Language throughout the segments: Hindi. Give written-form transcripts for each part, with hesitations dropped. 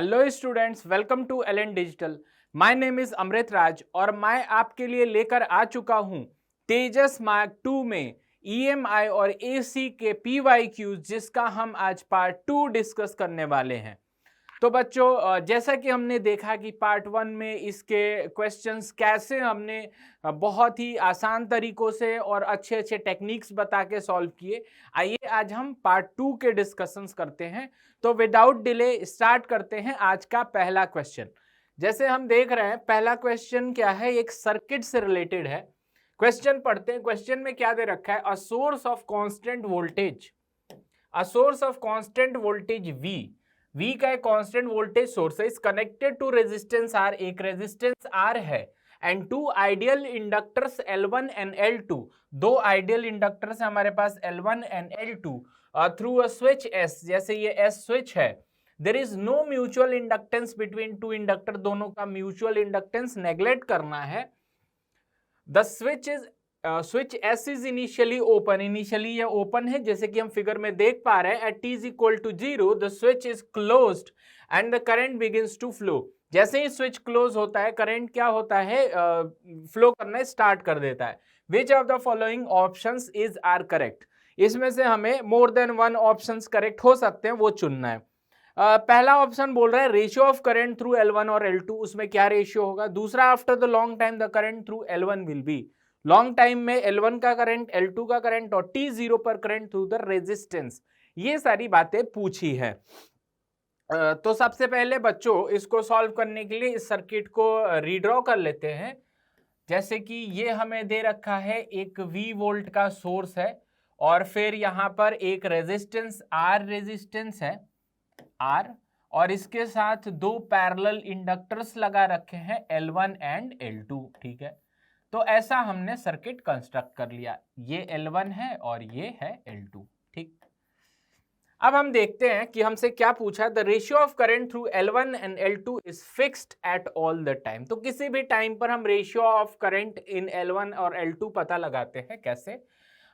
Hello students, welcome to L N digital. My name is Amrit Raj और मैं आपके लिए लेकर आ चुका हूं तेजस मार्क 2 में ईएमआई और एसी के पीवाईक्यूज, जिसका हम आज पार्ट 2 डिस्कस करने वाले हैं। तो बच्चों, जैसा कि हमने देखा कि पार्ट 1 में इसके क्वेश्चंस कैसे हमने बहुत ही आसान तरीकों से और अच्छे अच्छे टेक्निक्स बता के सॉल्व किए। आइए आज हम पार्ट 2 के डिस्कशंस करते हैं। तो विदाउट डिले स्टार्ट करते हैं आज का पहला क्वेश्चन। जैसे हम देख रहे हैं, पहला क्वेश्चन क्या है, एक सर्किट से रिलेटेड है। क्वेश्चन पढ़ते हैं। क्वेश्चन में क्या दे रखा है, a source of constant voltage, a source of constant voltage V का एक कांस्टेंट वोल्टेज सोर्स है, is connected to resistance R, एक रेजिस्टेंस R है, and two ideal inductors L1 and L2, दो आइडियल इंडक्टर्स है हमारे पास L1 and L2, through a switch S, जैसे ये S स्विच है। There is no mutual inductance between two inductor, दोनों का म्यूचुअल इंडक्टेंस नेग्लेक्ट करना है। The switch S is initially open, initially ये ओपन है, जैसे कि हम फिगर में देख पा रहे हैं। At t is equal to 0 the switch is closed and the current begins to flow. जैसे ही स्विच क्लोज होता है, करंट क्या होता है, फ्लो करना स्टार्ट कर देता है। Which of the following options is are correct, इसमें से हमें more than one options correct हो सकते हैं, वो चुनना है। पहला ऑप्शन बोल रहा है ratio of current through L1 और L2, उसमें क्या रेशियो होगा। दूसरा, after the long time the current through L1 will be, long time में L1 का करंट, L2 का करंट और t0 पर करंट थ्रू द रेजिस्टेंस। ये सारी बातें पूछी है। तो सबसे पहले बच्चों, इसको सॉल्व करने के लिए इस सर्किट को रीड्रॉ कर लेते हैं। जैसे कि ये हमें दे रखा है, एक V वोल्ट का सोर्स है और फिर यहाँ पर एक रेजिस्टेंस R रेजिस्टेंस है R, और इसके साथ दो पैरेलल इंडक्टर्स लगा रखे हैं L1 एंड L2। ठीक है, तो ऐसा हमने सर्किट कंस्ट्रक्ट कर लिया। ये L1 है और ये है L2। ठीक, अब हम देखते हैं कि हमसे क्या पूछा। The ratio of current through L1 and L2 is fixed at all the time. तो किसी भी टाइम पर हम ratio of current in L1 और L2 पता लगाते हैं। कैसे,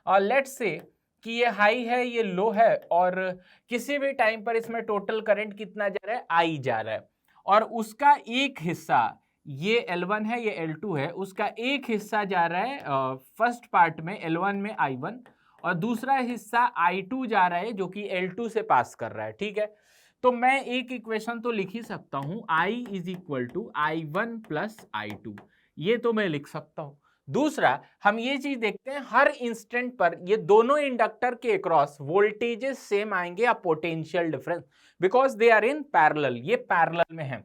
और लेट्स से कि ये हाई है, ये लो है, और किसी भी टाइम पर इसमें टोटल करंट कितना जा रहा है, I जा रहा है, और उसका एक हिस्सा, ये L1 है, ये L2 है, उसका एक हिस्सा जा रहा है फर्स्ट पार्ट में L1 में I1, और दूसरा हिस्सा I2 जा रहा है जो कि L2 से पास कर रहा है। ठीक है, तो मैं एक इक्वेशन तो लिख ही सकता हूं, I is equal to I1 plus I2, ये तो मैं लिख सकता हूं। दूसरा, हम ये चीज देखते हैं, हर इंस्टेंट पर ये दोनों इंडक्टर के अक्रॉस वोल्टेजेस सेम आएंगे या potential difference, because they are in parallel, ये पैरेलल में है।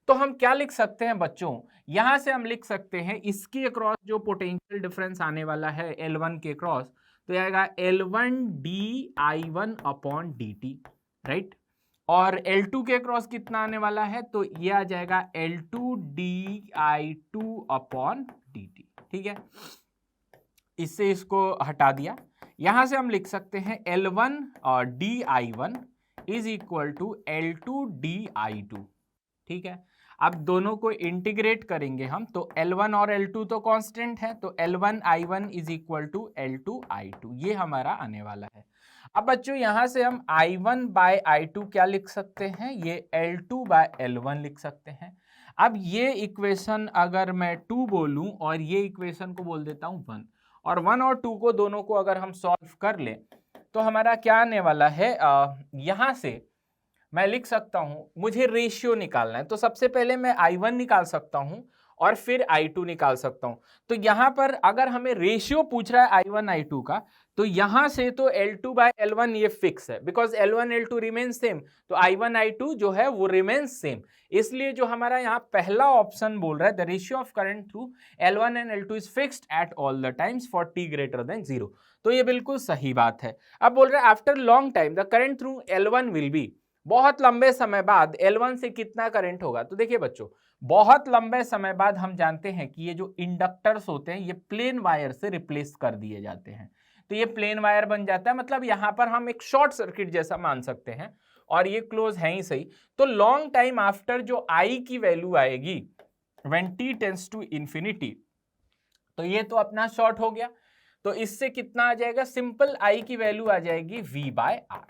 तो हम क्या लिख सकते हैं बच्चों, यहां से हम लिख सकते हैं इसके अक्रॉस जो पोटेंशियल डिफरेंस आने वाला है L1 के अक्रॉस, तो ये आएगा L1 di1 upon dt, right. और L2 के अक्रॉस कितना आने वाला है, तो ये आ जाएगा L2 di2 अपॉन dt। ठीक है, इससे इसको हटा दिया। यहां से हम लिख सकते हैं L1 और di1 is equal to L2 di2। ठीक है, अब दोनों को इंटीग्रेट करेंगे हम, तो L1 और L2 तो कांस्टेंट है, तो L1 I1 is equal to L2 I2, ये हमारा आने वाला है। अब बच्चों, यहां से हम I1 बाय I2 क्या लिख सकते हैं, ये L2 बाय L1 लिख सकते हैं। अब ये इक्वेशन अगर मैं 2 बोलूं और ये इक्वेशन को बोल देता हूं 1, और 1 और 2 को दोनों को अगर हम सॉल्व कर ले, तो हमारा क्या आने वाला है, यहां से मैं लिख सकता हूं, मुझे रेशियो निकालना है, तो सबसे पहले मैं I1 निकाल सकता हूं और फिर I2 निकाल सकता हूं। तो यहां पर अगर हमें रेशियो पूछ रहा है I1 I2 का, तो यहां से तो L2 बाय L1 ये फिक्स है, because L1 L2 remain same, तो I1 I2 जो है वो रिमेन सेम। इसलिए जो हमारा यहाँ पहला ऑप्शन बोल रहा है, the ratio of current through L1 and L2 is fixed at all the times for t greater than 0, तो ये बिल्कुल सही बात है। अब बोल रहा है after long time the current through L1 will be, बहुत लंबे समय बाद L1 से कितना करंट होगा। तो देखिए बच्चों, बहुत लंबे समय बाद हम जानते हैं कि ये जो इंडक्टर्स होते हैं ये प्लेन वायर से रिप्लेस कर दिए जाते हैं, तो ये प्लेन वायर बन जाता है, मतलब यहां पर हम एक शॉर्ट सर्किट जैसा मान सकते हैं, और ये क्लोज है ही सही। तो लॉन्ग टाइम आफ्टर जो I की वैल्यू आएगी when t tends to infinity, तो ये तो अपना शॉर्ट हो गया, तो इससे कितना आ जाएगा, सिंपल I की वैल्यू आ जाएगी V बाय R।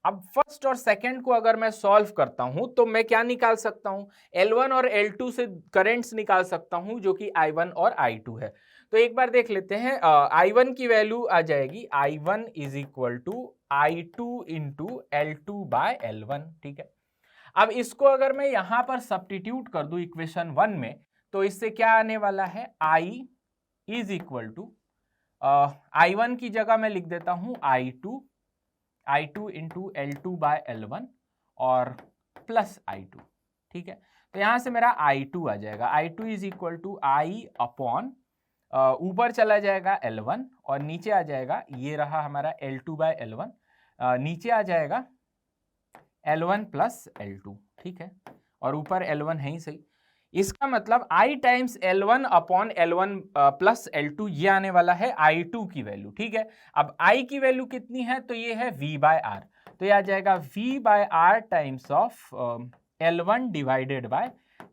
अब फर्स्ट और सेकंड को अगर मैं सॉल्व करता हूं तो मैं क्या निकाल सकता हूं, L1 और L2 से करंट्स निकाल सकता हूं जो कि I1 और I2 है। तो एक बार देख लेते हैं, I1 की वैल्यू आ जाएगी I1 is equal to I2 into L2 by L1, ठीक है। अब इसको अगर मैं यहां पर सब्स्टिट्यूट कर दूं इक्वेशन 1 में, तो इससे क्या आने वाला है, I is equal to I1 की जगह मैं लिख देता हूं I2 into L2 by L1 और प्लस I2, ठीक है। तो यहां से मेरा I2 आ जाएगा, I2 is equal to I upon ऊपर चला जाएगा L1 और नीचे आ जाएगा, ये रहा हमारा L2 बाय L1, नीचे आ जाएगा L1 प्लस L2, ठीक है, और ऊपर L1 है ही सही। इसका मतलब I times L1 upon L1 plus L2 ये आने वाला है I2 की वैल्यू, ठीक है। अब I की वैल्यू कितनी है, तो ये है V बाय R, तो ये आ जाएगा V by R times of L1 divided by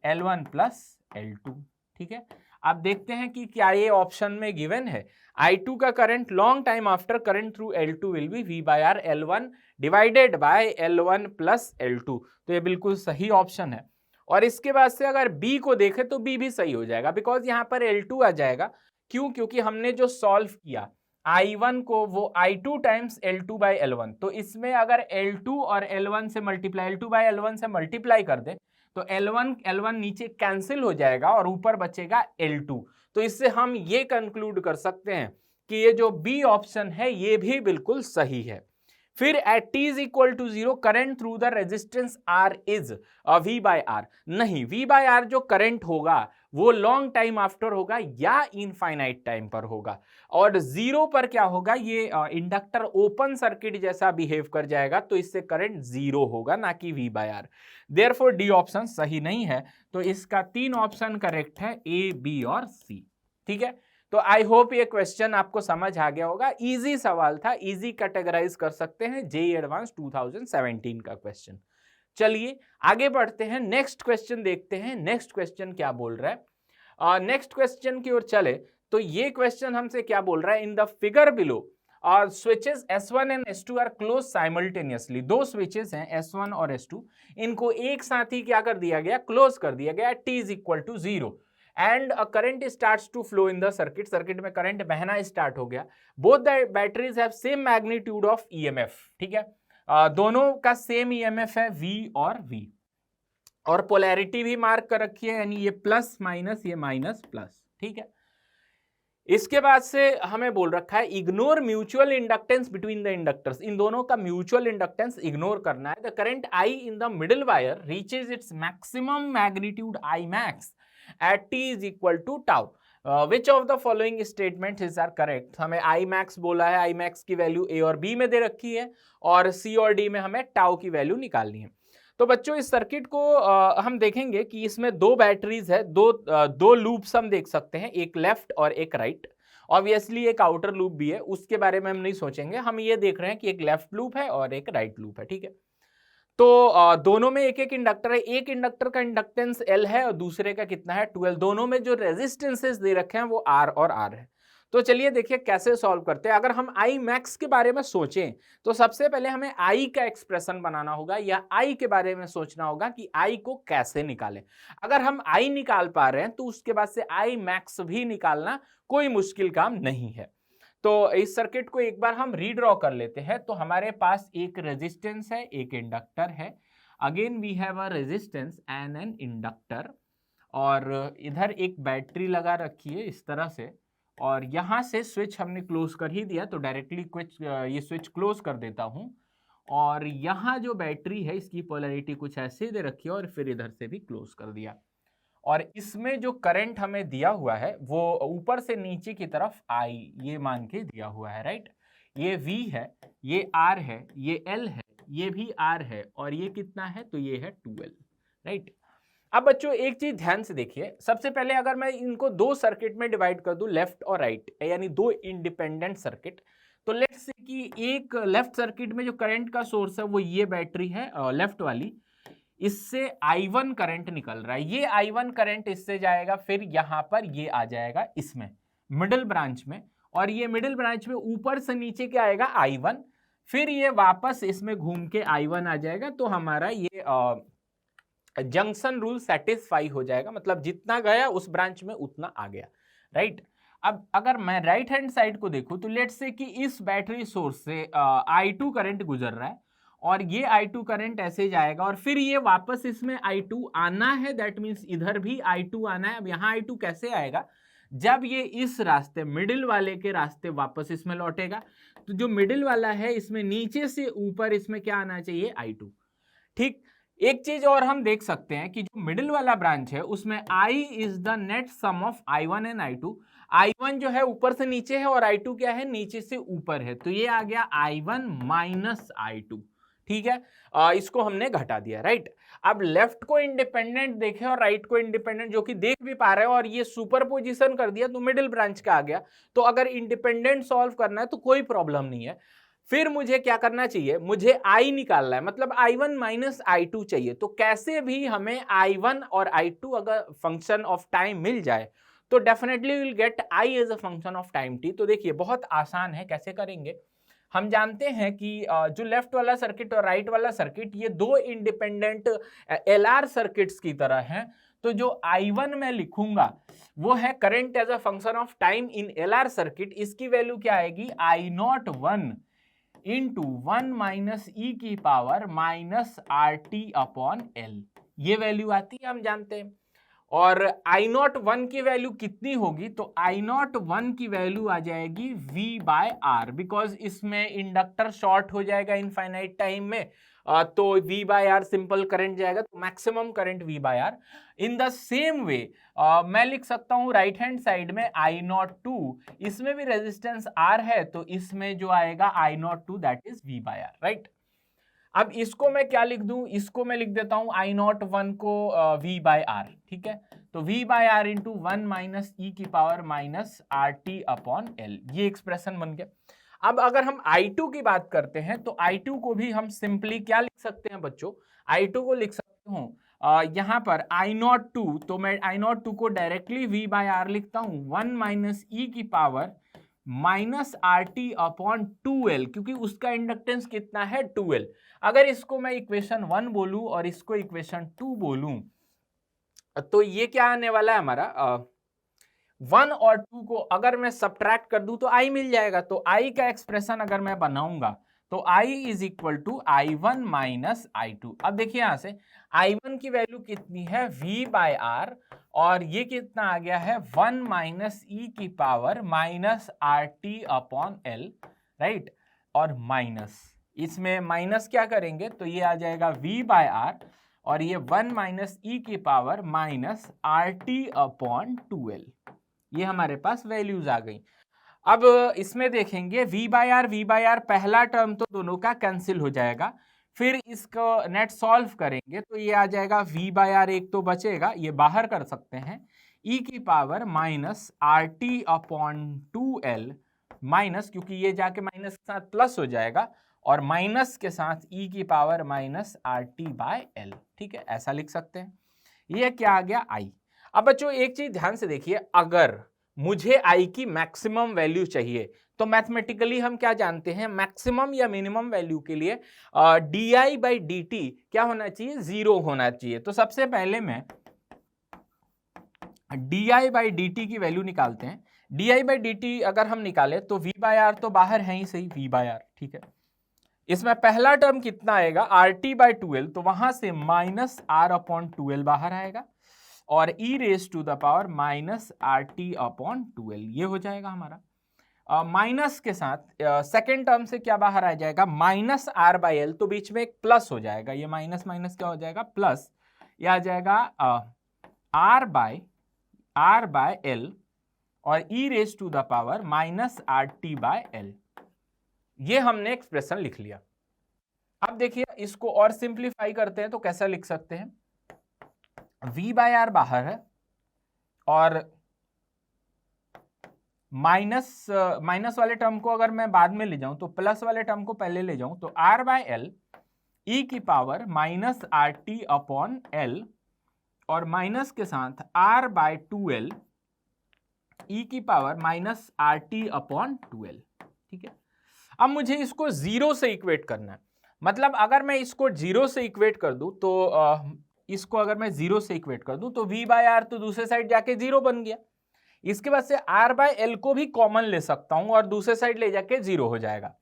L1 plus L2, ठीक है। आप देखते हैं कि क्या ये ऑप्शन में गिवन है, I2 का current long time after current through L2 will be V by R L1 divided by L1 plus L2, तो ये बिल्कुल सही ऑप्शन है। और इसके बाद से अगर B को देखें तो B भी सही हो जाएगा, बिकॉज यहाँ पर L2 आ जाएगा, क्यों, क्योंकि हमने जो सॉल्व किया I1 को वो I2 times L2 by L1, तो इसमें अगर L2 और L1 से मल्टीप्लाई, L2 बाय L1 से मल्टीप्लाई कर दे तो L1 नीचे कैंसिल हो जाएगा और ऊपर बचेगा L2। तो इससे हम ये कंक्लूड कर सकते हैं कि ये जो B ऑप्शन है ये भी बिल्कुल सही है। फिर at t is equal to 0 current through the resistance R is V by R, नहीं, V बाय R जो करंट होगा वो लॉन्ग टाइम आफ्टर होगा या इनफाइनाइट टाइम पर होगा, और 0 पर क्या होगा, ये इंडक्टर ओपन सर्किट जैसा बिहेव कर जाएगा, तो इससे करंट 0 होगा ना कि V by R। Therefore D option सही नहीं है, तो इसका 3 ऑप्शन करेक्ट है, A, B और C, ठीक है। तो आई होप ये क्वेश्चन आपको समझ आ गया होगा, इजी सवाल था, इजी कैटेगराइज कर सकते हैं जेईई एडवांस 2017 का क्वेश्चन। चलिए आगे बढ़ते हैं, नेक्स्ट क्वेश्चन देखते हैं, नेक्स्ट क्वेश्चन क्या बोल रहा है। नेक्स्ट क्वेश्चन की ओर चले तो ये क्वेश्चन हमसे क्या बोल रहा है, in the figure below switches S1 and S2 are close simultaneously, दो स्विचेस हैं S1 और S2, इनको एक साथ ही क्या कर दिया गया, क्लोज कर दिया गया, t is equal to 0 and a current starts to flow in the circuit, circuit में करंट बहना स्टार्ट हो गया। Both the batteries have same magnitude of EMF, ठीक है, दोनों का सेम ईएमएफ है V और V, और पोलैरिटी भी मार्क कर रखी है, यानी ये प्लस माइनस, ये माइनस प्लस, ठीक है। इसके बाद से हमें बोल रखा है ignore mutual inductance between the inductors, इन दोनों का म्यूचुअल इंडक्टेंस इग्नोर करना है। The current I in the middle wire reaches its maximum magnitude I max at t is equal to tau. Which of the following statements are correct? हमें I max बोला है, I max की वैल्यू A और B में दे रखी है और C और D में हमें टाउ की वैल्यू निकालनी है। तो बच्चों इस सर्किट को हम देखेंगे कि इसमें दो बैटरीज है, दो लूप्स हम देख सकते हैं, एक लेफ्ट और एक राइट। ऑब्वियसली एक आउटर लूप भी है, उसके बारे में हम नहीं सोचेंगे, हम ये देख रहे हैं कि एक लेफ्ट लूप है और एक राइट लूप है, ठीक है। तो दोनों में एक एक इंडक्टर है, एक इंडक्टर का इंडक्टेंस L है और दूसरे का कितना है 12, दोनों में जो रेजिस्टेंसेस दे रखे हैं वो R और R है। तो चलिए देखिए कैसे सॉल्व करते हैं। अगर हम I max के बारे में सोचें तो सबसे पहले हमें I का एक्सप्रेशन बनाना होगा या I के बारे में सोचना होगा कि I को कैसे निकालें। अगर हम I निकाल पा रहे हैं तो उसके बाद से I max भी निकालना कोई मुश्किल काम नहीं है। तो इस सर्किट को एक बार हम रीड्रॉ कर लेते हैं। तो हमारे पास एक रेजिस्टेंस है, एक इंडक्टर है, again we have a resistance and an inductor, और इधर एक बैटरी लगा रखी है इस तरह से, और यहाँ से स्विच हमने क्लोज कर ही दिया, तो डायरेक्टली ये स्विच क्लोज कर देता हूँ, और यहाँ जो बैटरी है इसकी पोलैरिटी कुछ ऐसे दे रखी है और फिर इधर से भी क्लोज कर दिया। और इसमें जो करंट हमें दिया हुआ है वो ऊपर से नीचे की तरफ I ये मान के दिया हुआ है, राइट। ये V है, ये R है, ये L है, ये भी R है, और ये कितना है, तो ये है 12, राइट। अब बच्चों एक चीज ध्यान से देखिए, सबसे पहले अगर मैं इनको दो सर्किट में डिवाइड कर दूं, लेफ्ट और राइट, यानी दो इंडिपेंडेंट सर्किट, तो लेट्स से कि एक लेफ्ट सर्किट में जो करंट का सोर्स है वो ये बैटरी है लेफ्ट वाली, इससे I1 करंट निकल रहा है, ये I1 करंट इससे जाएगा, फिर यहां पर ये आ जाएगा इसमें मिडिल ब्रांच में, और ये मिडिल ब्रांच में ऊपर से नीचे क्या आएगा I1, फिर ये वापस इसमें घूम के I1 आ जाएगा, तो हमारा ये जंक्शन रूल सेटिस्फाई हो जाएगा, मतलब जितना गया उस ब्रांच में उतना आ गया, राइट। अब अगर मैं राइट हैंड साइड को देखूं तो लेट्स से कि इस बैटरी सोर्स से I2 करंट गुजर रहा है और ये I2 करंट ऐसे जाएगा और फिर ये वापस इसमें I2 आना है, दैट मीन्स इधर भी I2 आना है। अब यहाँ I2 कैसे आएगा, जब ये इस रास्ते मिडिल वाले के रास्ते वापस इसमें लौटेगा, तो जो मिडिल वाला है इसमें नीचे से ऊपर इसमें क्या आना चाहिए, I2, ठीक। एक चीज और हम देख सकते हैं कि जो मिडिल वाला ब्रांच है उसमें I is the net sum of I1 and I2। I1 जो है ऊपर से नीचे है और I2 क्या है, नीचे से ऊपर है, तो ये आ गया I1 माइनस I2, ठीक है। इसको हमने घटा दिया, राइट। अब लेफ्ट को इंडिपेंडेंट देखें और राइट को इंडिपेंडेंट, जो कि देख भी पा रहे हैं, और ये सुपरपोजिशन कर दिया तो मिडिल ब्रांच का आ गया। तो अगर इंडिपेंडेंट सॉल्व करना है तो कोई प्रॉब्लम नहीं है। फिर मुझे क्या करना चाहिए, मुझे I निकालना है, मतलब I1 माइनस I2 चाहिए। तो कैसे भी हमें I1 और I2 अगर फंक्शन ऑफ टाइम मिल जाए तो definitely will get I as a function of time t। तो देखिए बहुत आसान है, कैसे करेंगे। हम जानते हैं कि जो लेफ्ट वाला सर्किट और राइट वाला सर्किट ये दो इंडिपेंडेंट LR सर्किट्स की तरह हैं। तो जो I1 मैं लिखूंगा वो है current as a function of time in LR circuit. इसकी वैल्यू क्या आएगी, I01 इंटू 1 माइनस ई की power minus RT upon L, ये वैल्यू आती है, हम जानते हैं। और I01 की वैल्यू कितनी होगी, तो I01 की वैल्यू आ जाएगी V/R, बिकॉज इसमें इंडक्टर शॉर्ट हो जाएगा इनफाइनाइट टाइम में, तो V/R सिंपल करंट जाएगा, तो maximum current V/R। In the same way मैं लिख सकता हूं राइट हैंड साइड में I02, इसमें भी रेजिस्टेंस R है, तो इसमें जो आएगा I02 that is V/R, right. अब इसको मैं क्या लिख दूं, इसको मैं लिख देता हूं I01 को V/R, ठीक है। तो V/R इंटू 1 माइनस ई की power minus RT upon L, ये एक्सप्रेशन बन गया। अब अगर हम I2 की बात करते हैं तो I2 को भी हम सिंपली क्या लिख सकते हैं बच्चों, I2 को लिख सकते हूं यहां पर I02, तो मैं I02 को डायरेक्टली V/R लिखता हूं 1 माइनस ई की power minus RT upon 2L, क्योंकि उसका इंडक्टेंस कितना है 2L। अगर इसको मैं इक्वेशन 1 बोलूं और इसको इक्वेशन 2 बोलूं तो ये क्या आने वाला है हमारा, 1 और 2 को अगर मैं सब्ट्रैक्ट कर दूं तो I मिल जाएगा। तो I का एक्सप्रेशन अगर मैं बनाऊंगा तो I is equal to I1 minus I2। अब देखिए यहां से I1 की वैल्यू कितनी है V/R, और ये कितना आ गया है 1 माइनस ई की power minus RT upon L, right. और माइनस, इसमें माइनस क्या करेंगे तो ये आ जाएगा V/R, और ये 1 माइनस ई की power minus RT upon 2L, ये हमारे पास वैल्यूज आ गई। अब इसमें देखेंगे V/R पहला टर्म तो दोनों का कैंसिल हो जाएगा, फिर इसको नेट सॉल्व करेंगे तो ये आ जाएगा V/R, एक तो बचेगा, ये बाहर कर सकते हैं, ई की power minus RT upon 2L minus, क्योंकि ये जाके माइनस के साथ प्लस हो जाएगा, और माइनस के साथ ई की पावर माइनस RT/L, ठीक है, ऐसा लिख सकते हैं। ये क्या आ गया I। अब बच्चों एक चीज ध्यान से देखिए, अगर मुझे I की मैक्सिमम वैल्यू चाहिए तो मैथमेटिकली हम क्या जानते हैं, मैक्सिमम या मिनिमम वैल्यू के लिए di/dt क्या होना चाहिए, 0 होना चाहिए। तो सबसे पहले मैं di/dt की वैल्यू निकालते हैं। di/dt अगर हम निकाले तो V/R तो बाहर है ही सही, V/R, ठीक है। इसमें पहला टर्म कितना आएगा RT/2L, तो वहां से माइनस R अपॉन 2L बाहर आएगा, और e raise to the power minus RT upon 2L, ये हो जाएगा हमारा। माइनस के साथ सेकेंड टर्म से क्या बाहर आ जाएगा, माइनस R/L, तो बीच में एक प्लस हो जाएगा, ये माइनस माइनस क्या हो जाएगा प्लस, ये आ जाएगा R/L, और e raise to the power minus RT/L, ये हमने एक्सप्रेशन लिख लिया। अब देखिए इसको और सिंप्लीफाई करते हैं तो कैसा लिख सकते हैं, V/R बाहर है, और माइनस वाले टर्म को अगर मैं बाद में ले जाऊं तो प्लस वाले टर्म को पहले ले जाऊं, तो R/L e की power minus RT upon L, और माइनस के साथ R/2L e की power minus RT upon 2L, ठीक है। अब मुझे इसको जीरो से इक्वेट करना है, मतलब अगर मैं इसको जीरो से इक्वेट कर दूं तो इसको अगर मैं जीरो से इक्वेट कर दूं तो v बाय आर तो दूसरे साइड जाके जीरो बन गया। इसके बाद से r बाय एल को भी कॉमन ले सकता हूं और दूसरे साइड ले जाके जीरो हो जाएगा।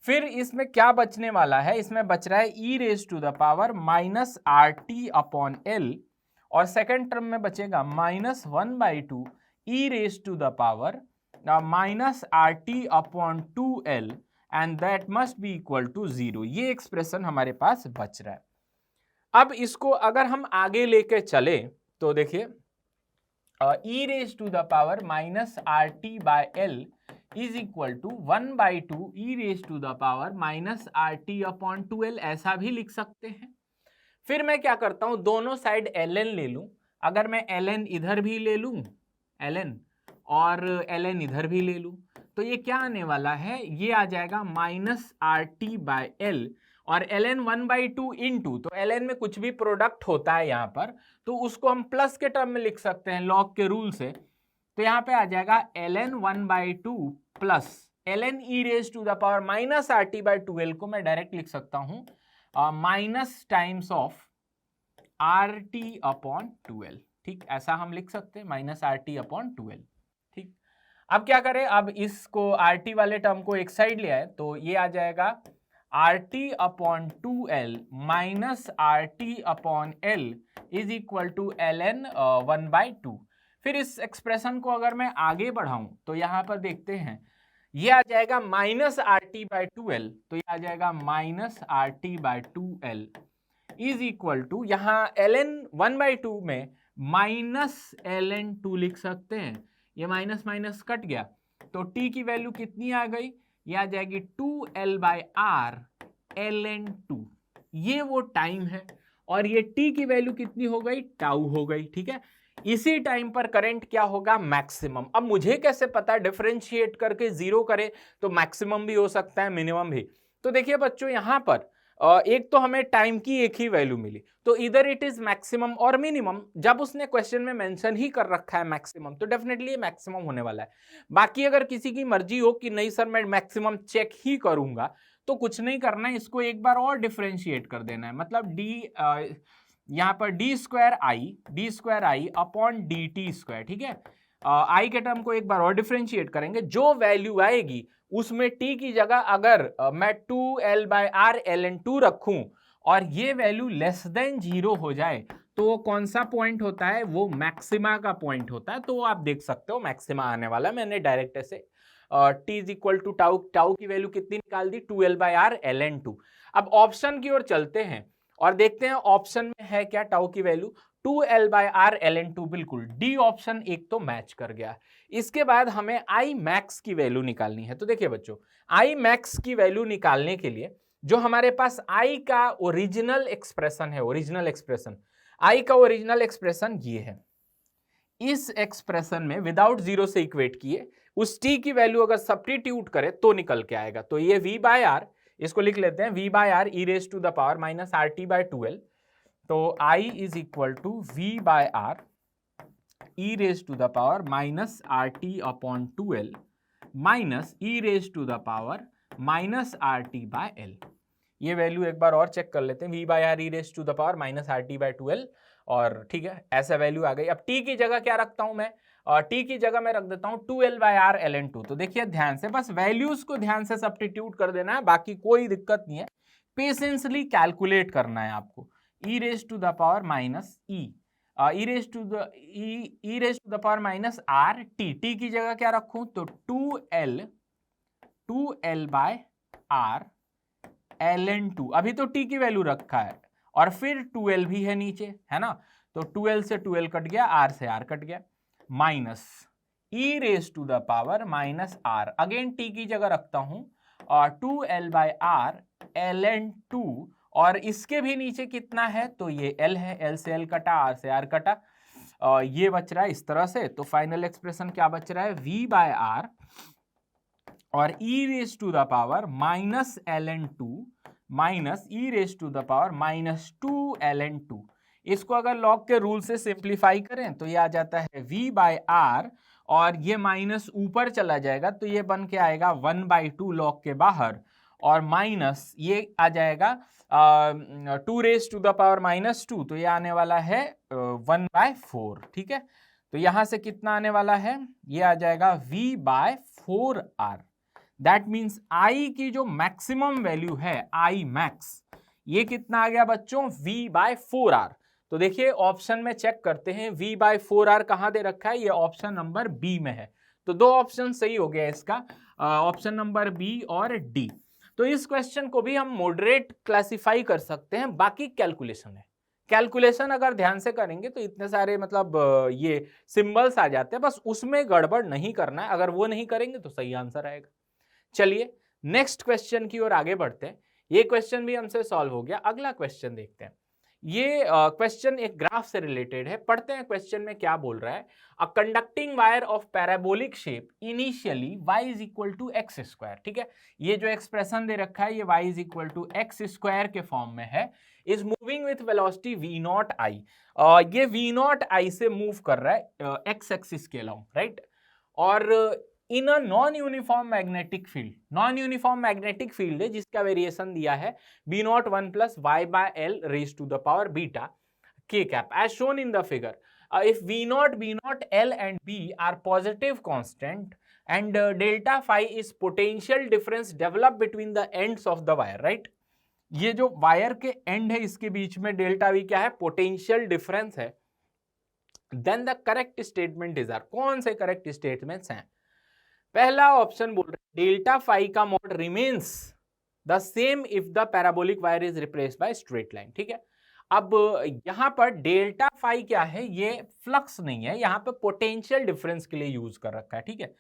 फिर इसमें क्या बचने वाला है, इसमें बच रहा है e raise to the power minus R T upon L, और सेकेंड टर्म में बचेगा minus 1/2 e raise to the power minus R T upon 2l and that must be equal to 0। ये एक्सप्रेशन हमारे पास बच रहा है। अब इसको अगर हम आगे लेके चले तो देखिए e raise to the power minus R T by L is equal to 1/2 e raise to the power minus R T upon 2l, ऐसा भी लिख सकते हैं। फिर मैं क्या करता हूं, दोनों साइड ln ले लूं। अगर मैं ln इधर भी ले लूं ln और ln इधर भी ले लूं तो ये क्या आने वाला है, ये आ जाएगा minus R T by l, और ln 1/2 इंटू, तो ln में कुछ भी प्रोडक्ट होता है यहाँ पर तो उसको हम प्लस के टर्म में लिख सकते हैं लॉग के रूल से। तो यहाँ पे आ जाएगा ln 1/2 plus ln e raise to the power minus R T by 2l को मैं डायरेक्ट लिख सकता हूँ minus times of R T upon 2l। ठीक, ऐसा हम लिख सकते हैं minus R T upon 2l। ठीक, अब क्या करें, अब इसको आर टी वाले टर्म को एक साइड ले आए तो ये आ जाएगा R T upon 2l minus R T upon L is equal to ln 1/2। फिर इस एक्सप्रेशन को अगर मैं आगे बढ़ाऊं तो यहां पर देखते हैं ये आ जाएगा minus R T by 2l, तो ये आ जाएगा minus R T by 2l is equal to, यहाँ ln 1/2 में माइनस ln 2 लिख सकते हैं, ये माइनस माइनस कट गया तो t की वैल्यू कितनी आ गई, ये आ जाएगी 2l बाय आर ln 2। ये वो टाइम है और ये t की वैल्यू कितनी हो गई, टाउ हो गई। ठीक है, इसी टाइम पर करंट क्या होगा, मैक्सिमम। अब मुझे कैसे पता, डिफरेंशिएट करके जीरो करे तो मैक्सिमम भी हो सकता है मिनिमम भी। तो देखिए बच्चों यहां पर एक तो हमें टाइम की एक ही वैल्यू मिली तो इधर इट इज मैक्सिमम और मिनिमम। जब उसने क्वेश्चन में मेंशन ही कर रखा है मैक्सिमम तो डेफिनेटली ये मैक्सिमम होने वाला है। बाकी अगर किसी की मर्जी हो कि नहीं सर मैं मैक्सिमम चेक ही करूंगा तो कुछ नहीं करना है, इसको एक बार और डिफरेंशिएट कर देना है। मतलब डी यहाँ पर डी स्क्वायर आई अपॉन डी टी स्क्वायर। ठीक है, आई के टर्म को एक बार और डिफरेंशिएट करेंगे, जो वैल्यू आएगी उसमें t की जगह अगर मैं 2l बाय आर ln 2 रखूं और ये वैल्यू लेस देन 0 हो जाए तो वो कौन सा पॉइंट होता है, वो मैक्सिमा का पॉइंट होता है। तो आप देख सकते हो मैक्सिमा आने वाला, मैंने डायरेक्ट ऐसे t is equal to tau की वैल्यू कितनी निकाल दी, 2l बाय आर ln 2। अब ऑप्शन की ओर चलते हैं और देखते हैं ऑप्शन में है क्या टाउ की value, 2l bye are ln 2, बिल्कुल डी ऑप्शन एक तो मैच कर गया। इसके बाद हमें आई मैक्स की वैल्यू निकालनी है। तो देखिए बच्चों आई मैक्स की वैल्यू निकालने के लिए जो हमारे पास आई का ओरिजिनल एक्सप्रेशन है, ओरिजिनल एक्सप्रेशन आई का ओरिजिनल एक्सप्रेशन ये है। इस एक्सप्रेशन में विदाउट जीरो से इक्वेट किए उस टी की वैल्यू अगर सब्स्टिट्यूट करें तो निकल के आएगा। तो ये v बाय आर, इसको लिख लेते हैं v by R E raise to the power minus R T by 2l। तो I is equal to v by R E raise to the power minus R T upon 2l minus E raise to the power minus R T by L. ये वैल्यू एक बार और चेक कर लेते हैं, v by R E raise to the power minus R T by 2l, और ठीक है ऐसा वैल्यू आ गई। अब t की जगह क्या रखता हूं मैं, t की जगह मैं रख देता हूं 2l बाय आर ln 2। तो देखिए ध्यान से बस वैल्यूज को ध्यान से सब्स्टिट्यूट कर देना है, बाकी कोई दिक्कत नहीं है, पेशेंसली कैलकुलेट करना है आपको। e raise to the power minus E raise to the power minus R T की जगह क्या रखूं, तो 2l बाय आर ln 2। अभी तो t की वैल्यू रखा है और फिर 2l भी है नीचे, है ना, तो 2l से 2l कट गया, r से r कट गया, minus e raise to the power minus r, again t की जगह रखता हूं और 2l बाय आर ln 2, और इसके भी नीचे कितना है, तो ये l है, l से l कटा, r से r कटा, ये बच रहा है इस तरह से। तो फाइनल एक्सप्रेशन क्या बच रहा है, v बाय आर और e raise to the power minus ln 2 minus E raise to the power minus 2 ln 2। इसको अगर लॉग के रूल से सिंप्लीफाई करें तो ये आ जाता है v बाय आर और ये माइनस ऊपर चला जाएगा तो ये बन के आएगा 1/2 लॉग के बाहर, और माइनस ये आ जाएगा 2 रेज टू द पावर -2, तो ये आने वाला है 1/4। ठीक है, तो यहां से कितना आने वाला है, ये आ जाएगा V/4R। दैट मीन्स I की जो मैक्सिमम वैल्यू है I मैक्स, ये कितना आ गया बच्चों, V/4R। तो देखिए ऑप्शन में चेक करते हैं V/4R कहां दे रखा है, ये ऑप्शन नंबर बी में है। तो दो ऑप्शन सही हो गया इसका, ऑप्शन नंबर बी और डी। तो इस क्वेश्चन को भी हम मॉडरेट क्लासिफाई कर सकते हैं। बाकी कैलकुलेशन है, कैलकुलेशन अगर ध्यान से करेंगे तो इतने सारे मतलब ये सिंबल्स आ जाते हैं, बस उसमें गड़बड़ नहीं करना है, अगर वो नहीं करेंगे तो सही आंसर आएगा। चलिए नेक्स्ट क्वेश्चन की ओर आगे बढ़ते हैं। ये क्वेश्चन भी हमसे सॉल्व हो गया। अगला क्वेश्चन देखते हैं। ये क्वेश्चन एक ग्राफ से रिलेटेड है, पढ़ते हैं क्वेश्चन में क्या बोल रहा है। A conducting wire of parabolic shape initially y is equal to X square. ठीक है, ये जो एक्सप्रेशन दे रखा है ये y is equal to X square के फॉर्म में है, is moving with velocity v0 i। ये v0 i से मूव कर रहा है एक्स एक्सिस के अलोंग, राइट। और in a non uniform magnetic field, non uniform magnetic field है जिसका वेरिएशन दिया है b0 1 plus y/l raise to the power beta k cap as shown in the figure. If v0, b0, l and b are positive constant and delta phi is potential difference developed between the ends of the wire, right? ये जो वायर के एंड है इसके बीच में डेल्टा वी क्या है, पोटेंशियल डिफरेंस है। Then the correct statement is are, कौन से करेक्ट स्टेटमेंट्स हैं। पहला ऑप्शन बोल रहे हैं डेल्टा फाई का mode remains the same if the parabolic wire is replaced by straight line. ठीक है, अब यहां पर डेल्टा फाई क्या है, ये फ्लक्स नहीं है, यहां पे पोटेंशियल डिफरेंस के लिए यूज कर रखा है। ठीक है,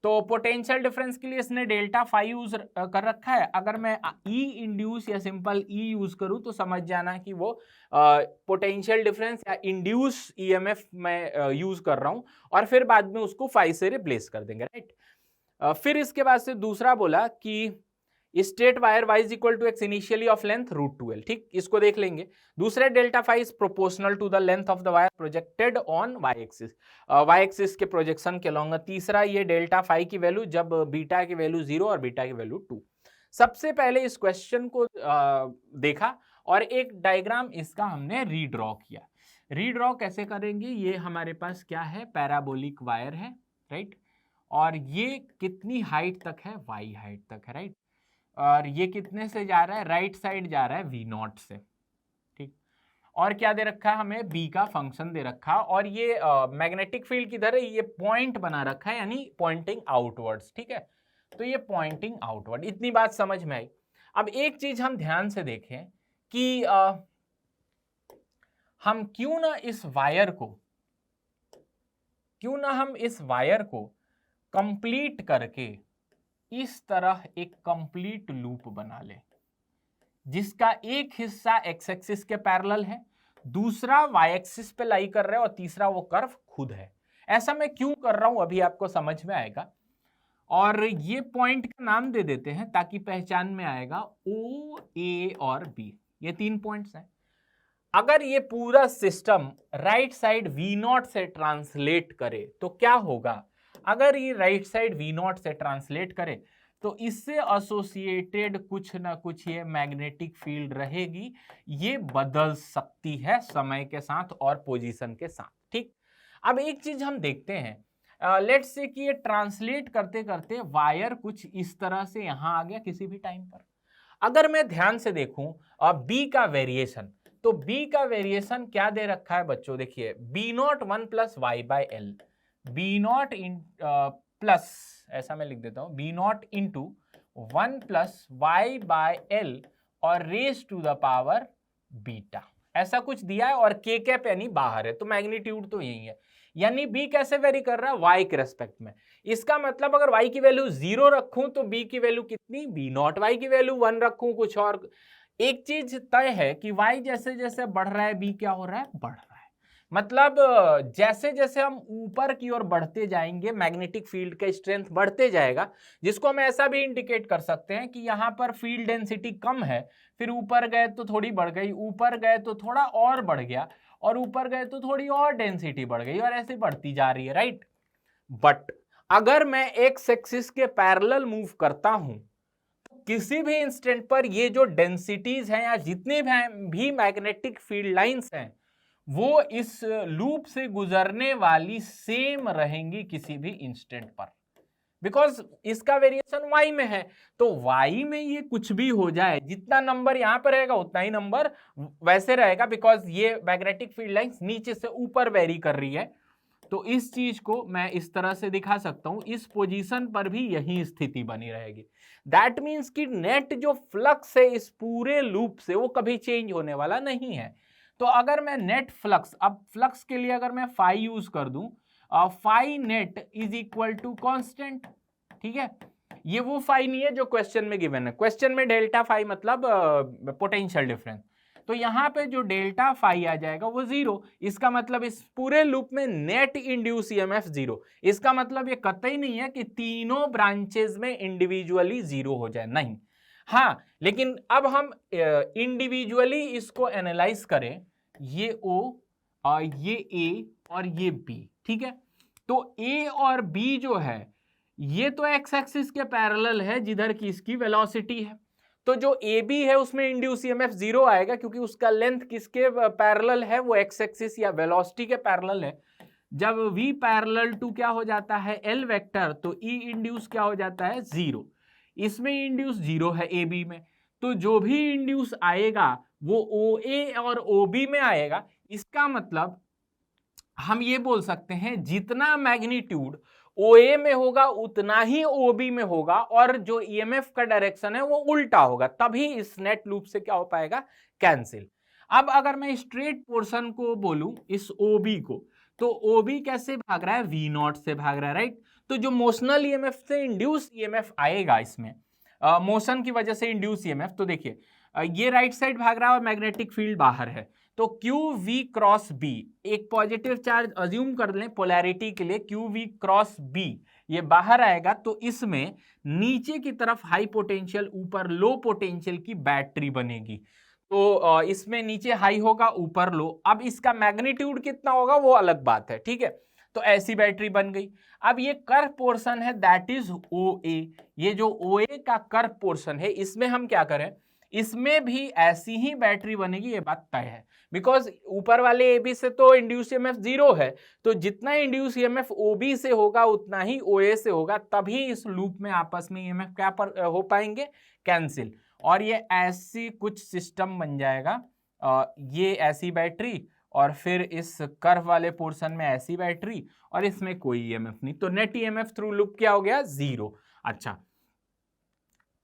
तो पोटेंशियल डिफरेंस के लिए इसने डेल्टा फाई यूज कर रखा है। अगर मैं ई इंड्यूस या सिंपल ई यूज करूं तो समझ जाना कि वो पोटेंशियल डिफरेंस या इंड्यूस ईएमएफ में यूज कर रहा हूं, और फिर बाद में उसको फाई से रिप्लेस कर देंगे, राइट। फिर इसके बाद से दूसरा बोला कि state wire y is equal to X initially of length √2l। ठीक, इसको देख लेंगे। दूसरे delta phi is proportional to the length of the wire projected on y axis, y axis के प्रोजेक्शन के लॉन्ग। तीसरा ये डेल्टा फाई की वैल्यू जब बीटा की वैल्यू 0 और बीटा की वैल्यू 2। सबसे पहले इस क्वेश्चन को देखा और एक डायग्राम इसका हमने रीड्रॉ किया। रीड्रॉ कैसे करेंगे, ये हमारे पास क्या है, पैराबोलिक वायर है, राइट, और ये कितनी हाइट तक है, y हाइट तक है, राइट, और ये कितने से जा रहा है, राइट साइड जा रहा है v0 से। ठीक, और क्या दे रखा है हमें, b का फंक्शन दे रखा, और ये मैग्नेटिक फील्ड किधर है, ये पॉइंट बना रखा है, यानी पॉइंटिंग आउटवर्ड्स। ठीक है, तो ये पॉइंटिंग आउटवर्ड, इतनी बात समझ में आई। अब एक चीज हम ध्यान से देखें कि हम क्यों ना इस वायर को कंप्लीट करके इस तरह एक कंप्लीट लूप बना ले, जिसका एक हिस्सा एक्स एक्सिस के पैरेलल है, दूसरा वाई एक्सिस पे लाई कर रहा है, और तीसरा वो कर्व खुद है। ऐसा मैं क्यों कर रहा हूं अभी आपको समझ में आएगा। और ये पॉइंट का नाम दे देते हैं ताकि पहचान में आएगा, ओ, ए और बी, ये 3 पॉइंट्स हैं। अगर ये पूरा सिस्टम राइट साइड V0 से ट्रांसलेट करे तो क्या होगा, अगर ये राइट साइड V0 से ट्रांसलेट करे तो इससे एसोसिएटेड कुछ ना कुछ ये मैग्नेटिक फील्ड रहेगी, ये बदल सकती है समय के साथ और पोजीशन के साथ। ठीक, अब एक चीज हम देखते हैं, लेट्स से कि ये ट्रांसलेट करते करते वायर कुछ इस तरह से यहां आ गया किसी भी टाइम पर। अगर मैं ध्यान से देखूं बी का वेरिएशन, तो बी का वेरिएशन क्या दे रखा है बच्चों, देखिए b0 1 plus y/l, b0 plus, ऐसा मैं लिख देता हूं, b0 इंटू 1 प्लस y/l और raise to the power beta, ऐसा कुछ दिया है, और k कैप यानी बाहर है, तो मैग्नीट्यूड तो यही है। यानी b कैसे वेरी कर रहा है, y के रेस्पेक्ट में। इसका मतलब अगर y की वैल्यू 0 रखूं तो b की वैल्यू कितनी, b0, y की वैल्यू 1 रखूं कुछ और। एक चीज तय है कि y जैसे जैसे बढ़ रहा है b क्या हो रहा है, बढ़ रहा है। मतलब जैसे जैसे हम ऊपर की ओर बढ़ते जाएंगे मैग्नेटिक फील्ड का स्ट्रेंथ बढ़ते जाएगा, जिसको हम ऐसा भी इंडिकेट कर सकते हैं कि यहाँ पर फील्ड डेंसिटी कम है, फिर ऊपर गए तो थोड़ी बढ़ गई, ऊपर गए तो थोड़ा और बढ़ गया, और ऊपर गए तो थोड़ी और डेंसिटी बढ़ गई, और ऐसे बढ़ती जा रही है, राइट। बट अगर मैं एक्स एक्सिस के पैरेलल मूव करता हूं, किसी भी इंस्टेंट पर ये जो डेंसिटीज हैं या जितने भी मैग्नेटिक फील्ड लाइंस हैं वो इस लूप से गुजरने वाली सेम रहेंगी किसी भी इंस्टेंट पर, बिकॉज इसका वेरिएशन y में है। तो y में ये कुछ भी हो जाए, जितना नंबर यहां पर रहेगा उतना ही नंबर वैसे रहेगा, बिकॉज ये मैग्नेटिक फील्ड लाइंस नीचे से ऊपर वेरी कर रही है। तो इस चीज को मैं इस तरह से दिखा सकता हूं, इस पोजीशन पर भी यही स्थिति बनी रहेगी। दैट मीन्स कि नेट जो फ्लक्स है इस पूरे लूप से वो कभी चेंज होने वाला नहीं है। तो अगर मैं नेट फ्लक्स, अब फ्लक्स के लिए अगर मैं फाई यूज कर दूं, phi net is equal to constant, ठीक है। ये वो फाई नहीं है जो क्वेश्चन में गिवन है, क्वेश्चन में डेल्टा फाई मतलब पोटेंशियल डिफरेंस। तो यहां पे जो डेल्टा फाई आ जाएगा वो जीरो, इसका मतलब इस पूरे लूप में नेट इंड्यूस ईएमएफ जीरो। इसका मतलब ये कतई नहीं है कि तीनों ब्रांचेस में इंडिविजुअली जीरो हो जाए, नहीं। हाँ, लेकिन अब हम इंडिविजुअली इसको एनालाइज करें, ये ओ और ये ए और ये बी, ठीक है। तो ए और बी जो है ये तो एक्स एक्सिस के पैरेलल है जिधर की इसकी वेलोसिटी है। तो जो ए बी है उसमें इंड्यूस ईएमएफ जीरो आएगा क्योंकि उसका लेंथ किसके पैरेलल है, वो एक्स एक्सिस या वेलोसिटी के पैरेलल है। जब v पैरेलल टू क्या हो जाता है एल वेक्टर, तो ई इंड्यूस क्या हो जाता है जीरो। इसमें इंड्यूस जीरो है ए बी में, तो जो भी इंड्यूस आएगा वो ओ ए और ओ बी में आएगा। इसका मतलब हम ये बोल सकते हैं जितना मैग्नीट्यूड OA में होगा उतना ही OB में होगा, और जो EMF का डायरेक्शन है वो उल्टा होगा, तभी इस नेट लूप से क्या हो पाएगा, कैंसिल। अब अगर मैं स्ट्रेट पोर्शन को बोलूं इस OB को, तो OB कैसे भाग रहा है, V0 से भाग रहा है, राइट। तो जो मोशनल EMF से इंड्यूस EMF आएगा इसमें, मोशन की वजह से इंड्यूस EMF, तो देखिए ये राइट साइड भाग रहा है और मैग्नेटिक फील्ड बाहर है, तो क्यू वी क्रॉस बी, एक पॉजिटिव चार्ज अज्यूम कर लें पोलैरिटी के लिए, क्यू वी क्रॉस बी ये बाहर आएगा, तो इसमें नीचे की तरफ हाई पोटेंशियल ऊपर लो पोटेंशियल की बैटरी बनेगी। तो इसमें नीचे हाई होगा ऊपर लो, अब इसका मैग्नीट्यूड कितना होगा वो अलग बात है, ठीक है। तो ऐसी बैटरी बन गई। अब ये कर्व पोर्शन है दैट इज ओ ए, ये जो ओ ए का कर्व पोर्शन है इसमें हम क्या करें, इसमें भी ऐसी ही बैटरी बनेगी, ये बात तय है, बिकॉज ऊपर वाले ए बी से तो इंड्यूस ईएमएफ जीरो है, तो जितना इंड्यूस ईएमएफ ओ बी से होगा उतना ही ओ ए से होगा, तभी इस लूप में आपस में ईएमएफ क्या पर हो पाएंगे, कैंसिल। और ये ऐसी कुछ सिस्टम बन जाएगा, ये ऐसी बैटरी और फिर इस कर्व वाले पोर्शन में ऐसी बैटरी और इसमें कोई ईएमएफ नहीं, तो नेट ईएमएफ थ्रू लूप क्या हो गया, जीरो। अच्छा,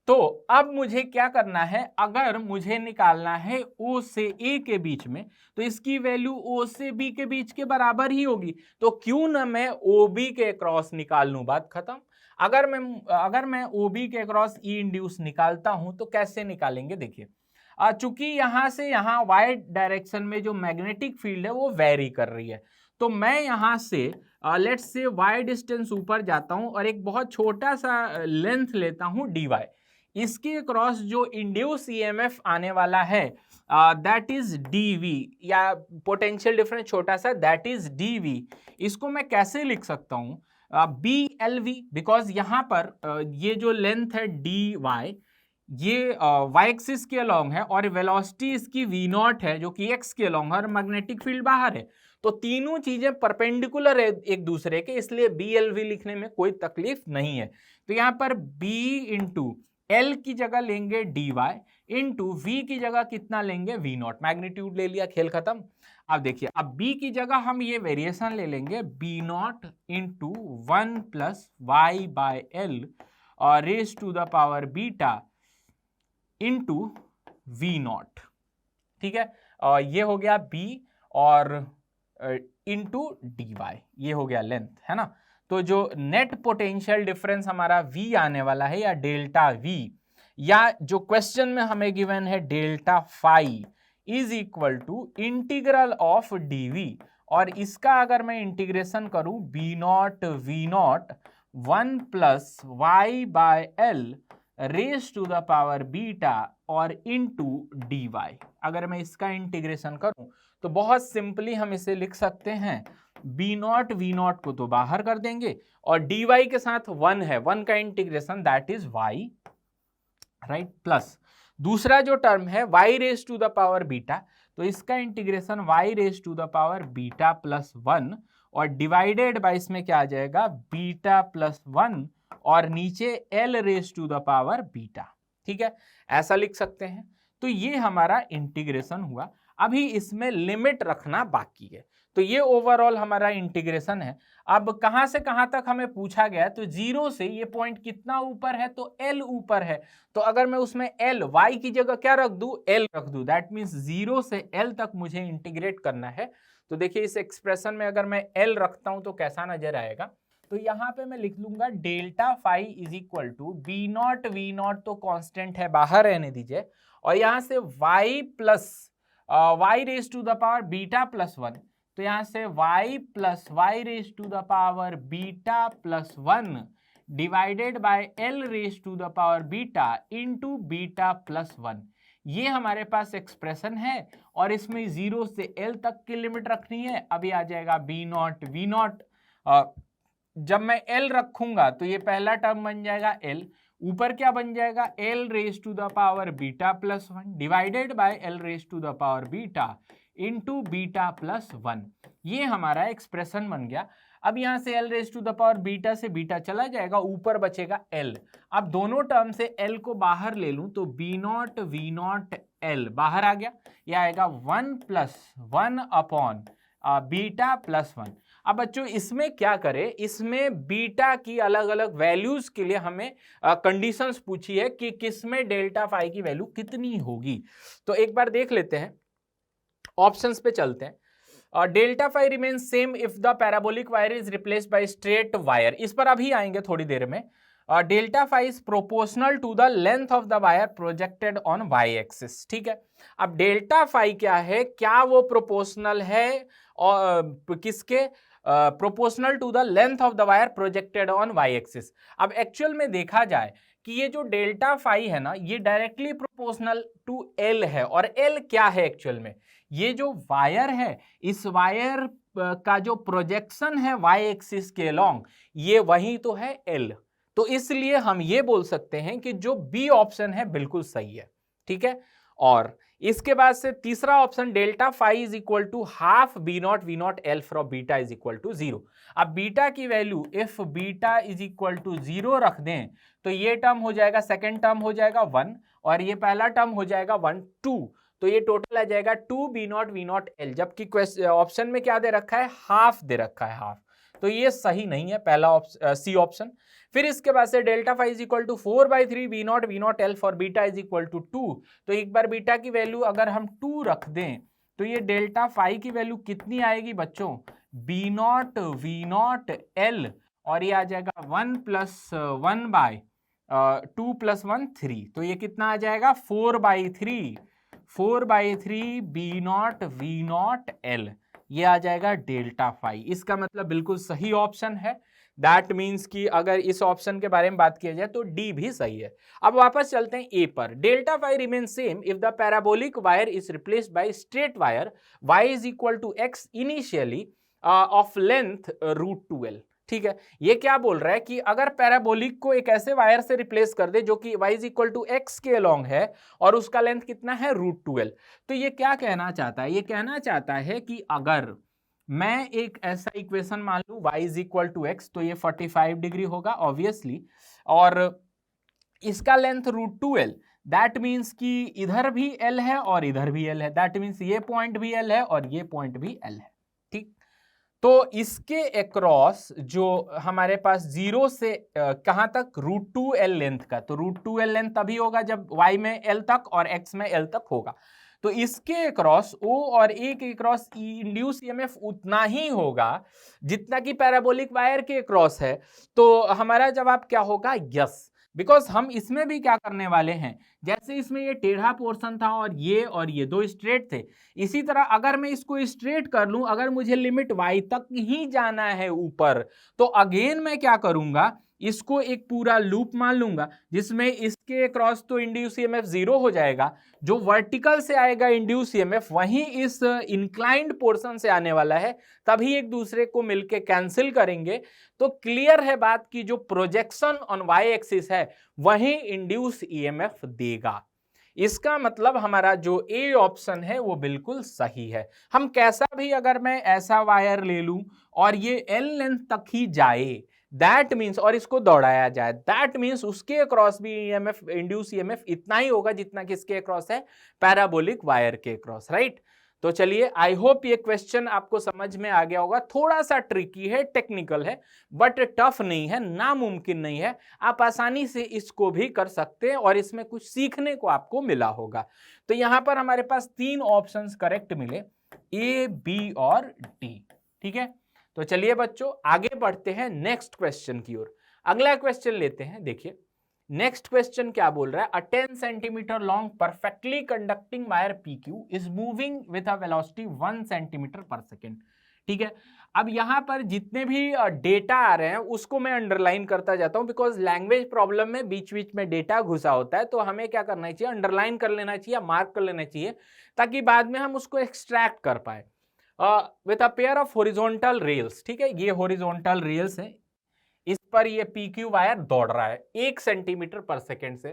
तो अब मुझे क्या करना है, अगर मुझे निकालना है O से A के बीच में, तो इसकी वैल्यू O से B के बीच के बराबर ही होगी, तो क्यों ना मैं OB के क्रॉस निकाल लूं, बात खत्म। अगर मैं OB के क्रॉस E इंड्यूस निकालता हूं तो कैसे निकालेंगे, देखिए चूंकि यहां से यहां y डायरेक्शन में जो मैग्नेटिक फील्ड है वो वेरी कर रही है, तो मैं यहां से लेट्स से y डिस्टेंस ऊपर जाता हूं और एक बहुत छोटा सा लेंथ लेता हूं dy, इसके क्रॉस जो इंड्यूस ईएमएफ आने वाला है दैट इज डीवी, या पोटेंशियल डिफरेंस छोटा सा दैट इज डीवी। इसको मैं कैसे लिख सकता हूं, बी एल वी, बिकॉज यहां पर ये जो लेंथ है डी वाई ये वाई एक्सिस के अलोंग है और वेलोसिटी इसकी वी नॉट है जो कि एक्स के अलोंग है और मैग्नेटिक फील्ड बाहर है, तो तीनों चीजें परपेंडिकुलर है एक दूसरे के, इसलिए बी एल वी लिखने में कोई तकलीफ नहीं है। तो यहां पर बी इंटू एल की जगह लेंगे डी वाई, इंटू वी की जगह कितना लेंगे, वी नॉट, मैग्नीट्यूड ले लिया, खेल खत्म। अब देखिए, अब बी की जगह हम ये वेरिएशन ले लेंगे B not into 1 plus Y by l और raise to the power beta into v naught, ठीक है। ये हो गया बी और इंटू डी वाई, ये हो गया लेंथ, है ना। तो जो नेट पोटेंशियल डिफरेंस हमारा V आने वाला है या डेल्टा V, या जो क्वेश्चन में हमें गिवन है delta phi is equal to integral of dV, और इसका अगर मैं इंटीग्रेशन करूं B not V not 1 plus Y by L raise to the power beta और इंटू dy, अगर मैं इसका इंटीग्रेशन करूं तो बहुत सिंपली हम इसे लिख सकते हैं बी नॉट वी नॉट को तो बाहर कर देंगे और डी वाई के साथ 1 है, 1 का integration that is Y, right, plus दूसरा जो टर्म है y raise to the power beta, तो इसका integration y raise to the power beta plus 1 और डिवाइडेड बाय इसमें क्या आ जाएगा बीटा प्लस 1 और नीचे l raise to the power beta. ठीक है, ऐसा लिख सकते हैं। तो ये हमारा इंटीग्रेशन हुआ। अभी इसमें लिमिट रखना बाकी है। तो ये ओवरऑल हमारा इंटीग्रेशन है। अब कहां से कहां तक हमें पूछा गया, तो 0 से ये पॉइंट कितना ऊपर है, तो L ऊपर है। तो अगर मैं उसमें L y की जगह क्या रख दूं, L रख दूं, दैट मीन्स 0 से L तक मुझे इंटीग्रेट करना है। तो देखिए इस एक्सप्रेशन में अगर मैं L रखता हूं तो कैसा नजर आएगा। तो यहाँ पे मैं लिख लूंगा delta phi is equal to B not V not, तो कांस्टेंट है बाहर रहने दीजिए, और यहाँ से y plus Y raise to the power beta plus 1, तो यहाँ से y plus Y raise to the power beta plus 1 divided by l raise to the power beta into beta plus 1। ये हमारे पास एक्सप्रेशन है और इसमें 0 से l तक की लिमिट रखनी है। अभी आ जाएगा बी नॉट वी नॉट, जब मैं l रखूंगा तो ये पहला टर्म बन जाएगा l, ऊपर क्या बन जाएगा l raise to the power beta plus 1 divided by l raise to the power beta into beta plus 1। ये हमारा एक्सप्रेशन बन गया। अब यहाँ से l raise to the power beta से बीटा चला जाएगा, ऊपर बचेगा l। अब दोनों टर्म से l को बाहर ले लूं तो B not V not l बाहर आ गया, यह आएगा 1 प्लस 1 अपॉन बीटा प्लस 1। अब बच्चों इसमें क्या करें, इसमें बीटा की अलग अलग वैल्यूज के लिए हमें कंडीशंस पूछी है कि किसमें डेल्टा फाई की वैल्यू कितनी होगी। तो एक बार देख लेते हैं, ऑप्शंस पे चलते हैं। Delta phi remain same if the parabolic wire is replaced by straight wire, इस पर अभी आएंगे थोड़ी देर में। Delta phi is proportional to the length of the wire projected on Y axis. ठीक है, अब डेल्टा फाई क्या है, क्या वो प्रोपोर्शनल है और किसके, proportional to the length of the wire projected on Y axis. अब एक्चुअल में देखा जाए कि ये जो डेल्टा फाई है ना, ये डायरेक्टली प्रोपोर्शनल टू एल है। और एल क्या है एक्चुअल में, ये जो वायर है, इस वायर का जो प्रोजेक्शन है वाई एक्सिस के अलोंग, ये वही तो है एल। तो इसलिए हम ये बोल सकते हैं कि जो बी ऑप्शन है बिल्कुल सही है। ठीक है, और इसके बाद से तीसरा option delta phi is equal to half B not V not L from beta is equal to 0। अब बीटा की value if beta is equal to 0 रख दें तो ये टर्म हो जाएगा, सेकेंड टर्म हो जाएगा 1 और ये पहला टर्म हो जाएगा 1 2, तो ये टोटल आ जाएगा 2 B not V not L. जबकि ऑप्शन में क्या दे रखा है, हाफ दे रखा है, हाफ। तो ये सही नहीं है पहला सी ऑप्शन। फिर इसके बाद से delta phi is equal to 4/3 V not L for beta is equal to 2। तो एक बार बीटा की वैल्यू अगर हम 2 रख दें तो ये डेल्टा फाई की वैल्यू कितनी आएगी बच्चों, B not V not L, और ये आ जाएगा 1 प्लस 1 बाय 2 प्लस 1 3। तो ये कितना आ जाएगा 4/3 B not V not L, ये आ जाएगा डेल्टा फाई। इसका मतलब बिल्कुल सही ऑप्शन है। दैट मीन्स कि अगर इस ऑप्शन के बारे में बात किया जाए तो डी भी सही है। अब वापस चलते हैं ए पर। Delta phi remain same if the parabolic wire is replaced by straight wire Y is equal to X initially of length √2l। ठीक है, ये क्या बोल रहा है कि अगर पैराबोलिक को एक ऐसे वायर से रिप्लेस कर दे जो कि y is equal to X के अलोंग है और उसका लेंथ कितना है √2l। तो ये क्या कहना चाहता है, ये कहना चाहता है कि अगर मैं एक ऐसा इक्वेशन मान लूं y is equal to X, तो ये 45 डिग्री होगा ऑब्वियसली, और इसका लेंथ √2l, दैट मीन्स कि इधर भी l है और इधर भी l है, दैट मीन्स ये पॉइंट भी l है और ये पॉइंट भी l है। ठीक, तो इसके अक्रॉस जो हमारे पास 0 से कहां तक, √2l लेंथ का, तो √2l लेंथ तभी होगा जब y में l तक और x में l तक होगा। तो इसके अक्रॉस O और A के अक्रॉस इंड्यूस ईएमएफ उतना ही होगा जितना कि पैराबोलिक वायर के अक्रॉस है। तो हमारा जवाब क्या होगा, यस, बिकॉज हम इसमें भी क्या करने वाले हैं, जैसे इसमें ये टेढ़ा पोर्शन था और ये दो स्ट्रेट थे, इसी तरह अगर मैं इसको स्ट्रेट कर लूं, अगर मुझे लिमिट y तक ही जाना है ऊपर, तो अगेन मैं क्या करूंगा, इसको एक पूरा लूप मान लूंगा जिसमें इसके क्रॉस तो इंड्यूस ईएमएफ 0 हो जाएगा, जो वर्टिकल से आएगा इंड्यूस ईएमएफ वही इस इंक्लाइंड पोर्शन से आने वाला है, तभी एक दूसरे को मिलके कैंसिल करेंगे। तो क्लियर है बात की जो प्रोजेक्शन ऑन वाई एक्सिस है वही इंड्यूस ईएमएफ देगा। इसका मतलब हमारा जो ए ऑप्शन है वो बिल्कुल सही है। हम कैसा भी अगर मैं ऐसा वायर ले लूं और ये एल लेंथ तक ही जाए, दैट मीन्स, और इसको दौड़ाया जाए, दैट मीन्स उसके अक्रॉस भी ईएमएफ, इंड्यूस ईएमएफ इतना ही होगा जितना किसके अक्रॉस है, पैराबोलिक वायर के अक्रॉस, राइट। तो चलिए, आई होप ये क्वेश्चन आपको समझ में आ गया होगा। थोड़ा सा ट्रिकी है, टेक्निकल है, बट टफ नहीं है, नामुमकिन नहीं है। आप आसानी से इसको भी कर सकते हैं और इसमें कुछ सीखने को आपको मिला होगा। तो यहां पर हमारे पास 3 ऑप्शंस करेक्ट मिले, ए, बी और डी। ठीक है, तो चलिए बच्चों आगे बढ़ते हैं नेक्स्ट क्वेश्चन की ओर। अगला क्वेश्चन लेते हैं। देखिए नेक्स्ट क्वेश्चन क्या बोल रहा है, अ 10 centimetre long perfectly conducting wire PQ is moving with a velocity 1 centimetre पर सेकेंड। ठीक है, अब यहां पर जितने भी डेटा आ रहे हैं उसको मैं अंडरलाइन करता जाता हूं, बिकॉज लैंग्वेज प्रॉब्लम में बीच बीच में डेटा घुसा होता है, तो हमें क्या करना चाहिए, अंडरलाइन कर लेना चाहिए, मार्क कर लेना चाहिए, ताकि बाद में हम उसको एक्सट्रैक्ट कर पाए। With a pair of horizontal rails. ठीक है, ये हॉरिजॉन्टल रेल्स है, इस पर ये PQ वायर दौड़ रहा है 1 सेंटीमीटर पर सेकेंड से।